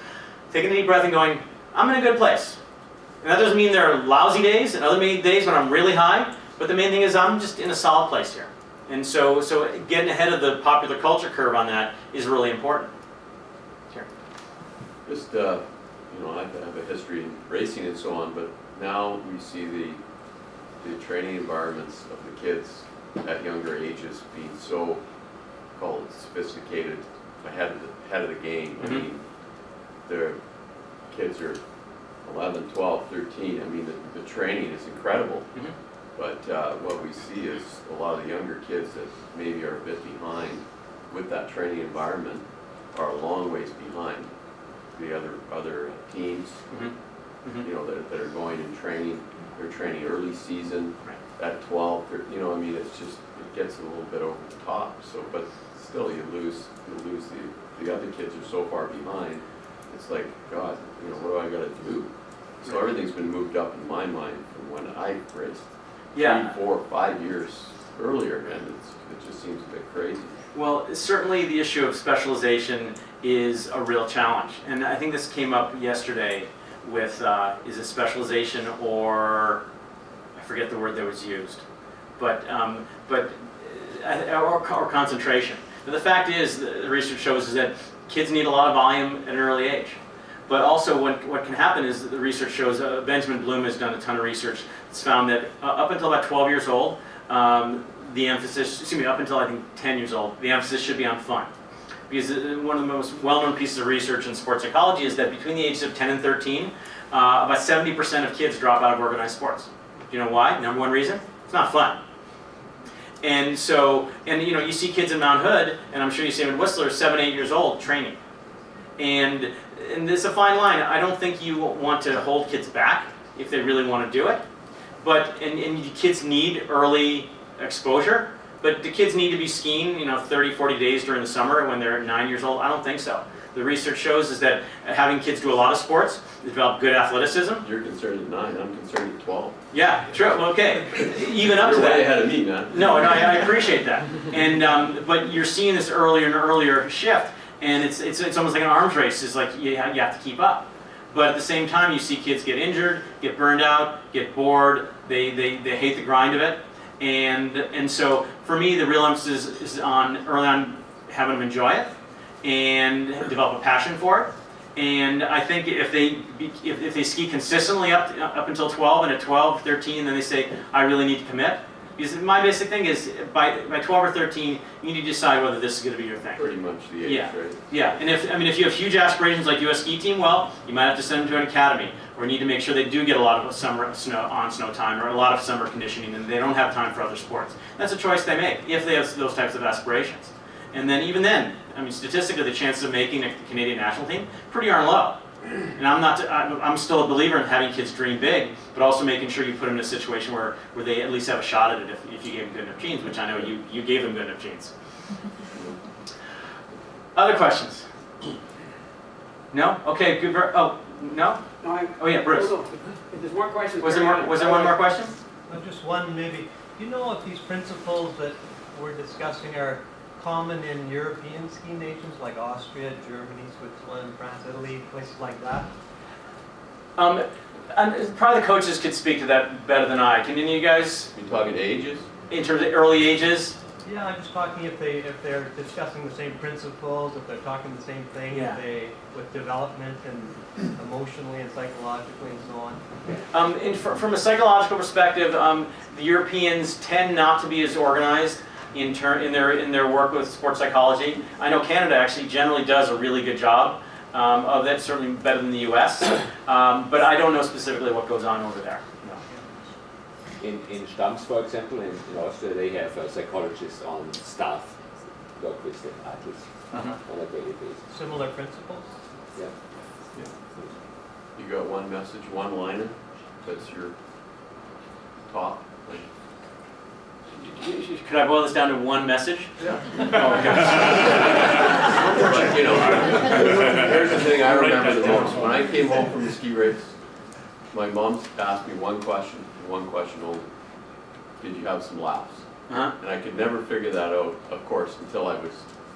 taking a deep breath and going, I'm in a good place. And that doesn't mean there are lousy days and other days when I'm really high, but the main thing is I'm just in a solid place here. And so getting ahead of the popular culture curve on that is really important. Sure. Just, I have a history in racing and so on, but now we see the training environments of the kids at younger ages being so called sophisticated, ahead of the game. I mean, the kids are 11, 12, 13. I mean, the training is incredible. But what we see is a lot of the younger kids that maybe are a bit behind with that training environment are a long ways behind the other teams. That are going and training. They're training early season at 12. I mean, it's just, it gets a little bit over the top. So, but still, you lose the other kids are so far behind. It's like, God, what do I got to do? So everything's been moved up in my mind from when I raced 3, 4, 5 years earlier, and it just seems a bit crazy. Well, certainly the issue of specialization is a real challenge. And I think this came up yesterday with, is it specialization or, I forget the word that was used, or concentration. But the fact is, the research shows is that kids need a lot of volume at an early age. But also what can happen is that the research shows, Benjamin Bloom has done a ton of research. It's found that up until about 12 years old, the emphasis, up until I think 10 years old, the emphasis should be on fun. Because one of the most well-known pieces of research in sports psychology is that between the ages of 10 and 13, about 70% of kids drop out of organized sports. Do you know why? Number one reason? It's not fun. And so, you see kids in Mount Hood, and I'm sure you see them in Whistler, 7, 8 years old, training. And there's a fine line. I don't think you want to hold kids back if they really want to do it. But, and kids need early exposure, but do kids need to be skiing, 30, 40 days during the summer when they're 9 years old? I don't think so. The research shows is that having kids do a lot of sports, develop good athleticism. You're concerned at 9, I'm concerned at 12. Yeah, true, okay. Even up to that. You're way ahead of me, man. No, I appreciate that. And, but you're seeing this earlier and earlier shift, and it's almost like an arms race. It's like you have to keep up. But at the same time, you see kids get injured, get burned out, get bored, they hate the grind of it. And so for me, the real emphasis is on early on having them enjoy it and develop a passion for it. And I think if they ski consistently up until 12, and at 12, 13, then they say, I really need to commit. Because my basic thing is, by 12 or 13, you need to decide whether this is going to be your thing. Pretty much the age, right? Yeah, and if you have huge aspirations like U.S. ski team, well, you might have to send them to an academy, or need to make sure they do get a lot of summer snow time, or a lot of summer conditioning, and they don't have time for other sports. That's a choice they make, if they have those types of aspirations. And then even then, statistically, the chances of making a Canadian national team, pretty darn low. And I'm still a believer in having kids dream big, but also making sure you put them in a situation where they at least have a shot at it if you gave them good enough genes, which I know you gave them good enough genes. Other questions? No? Okay, good. Oh, no? Oh yeah, Bruce. If there's more questions. Was there one more question? Just one maybe. Do you know if these principles that we're discussing are common in European ski nations like Austria, Germany, Switzerland, France, Italy, places like that? And probably the coaches could speak to that better than I. Can any of you guys, You talking ages? in terms of early ages? Yeah, I'm just talking if they're discussing the same principles, if they're talking the same thing, Yeah. if they, with development and emotionally and psychologically and so on. From a psychological perspective, the Europeans tend not to be as organized in their work with sports psychology. I know Canada actually generally does a really good job of that, certainly better than the U.S. But I don't know specifically what goes on over there. No. In Stamms, for example, in Austria, they have psychologists on staff work with the athletes on a daily basis. Similar principles? Yeah. You got one message, one liner, that's your top? Could I boil this down to one message? Yeah. Oh, But, you know, here's the thing I remember the most. When I came home from the ski race, my mom asked me one question only. Did you have some laughs? Uh-huh. And I could never figure that out, of course, until I was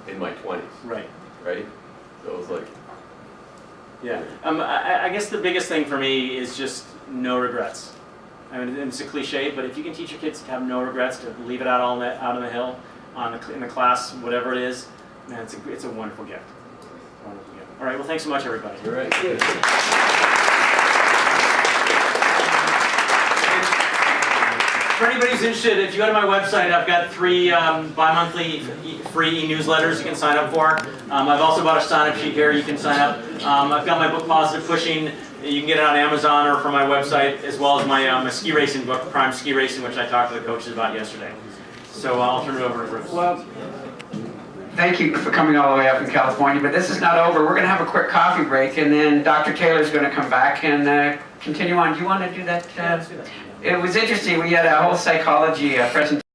in my 20s, Right. right? So it was like, Yeah. I guess the biggest thing for me is just no regrets. I mean, it's a cliche, but if you can teach your kids to have no regrets, to leave it out on the hill, in the class, whatever it is, man, it's a wonderful gift. Wonderful gift. All right. Well, thanks so much, everybody. you're right. For anybody who's interested, if you go to my website, I've got 3 bi-monthly free e-newsletters you can sign up for. I've also got a sign-up sheet here you can sign up. I've got my book, Positive Pushing. You can get it on Amazon or from my website, as well as my ski racing book, Prime Ski Racing, which I talked to the coaches about yesterday. So I'll turn it over to Bruce. Well, thank you for coming all the way up from California, but this is not over. We're going to have a quick coffee break, and then Dr. Taylor's going to come back and continue on. Do you want to do that? Yeah, let's do that. It was interesting. We had a whole psychology presentation.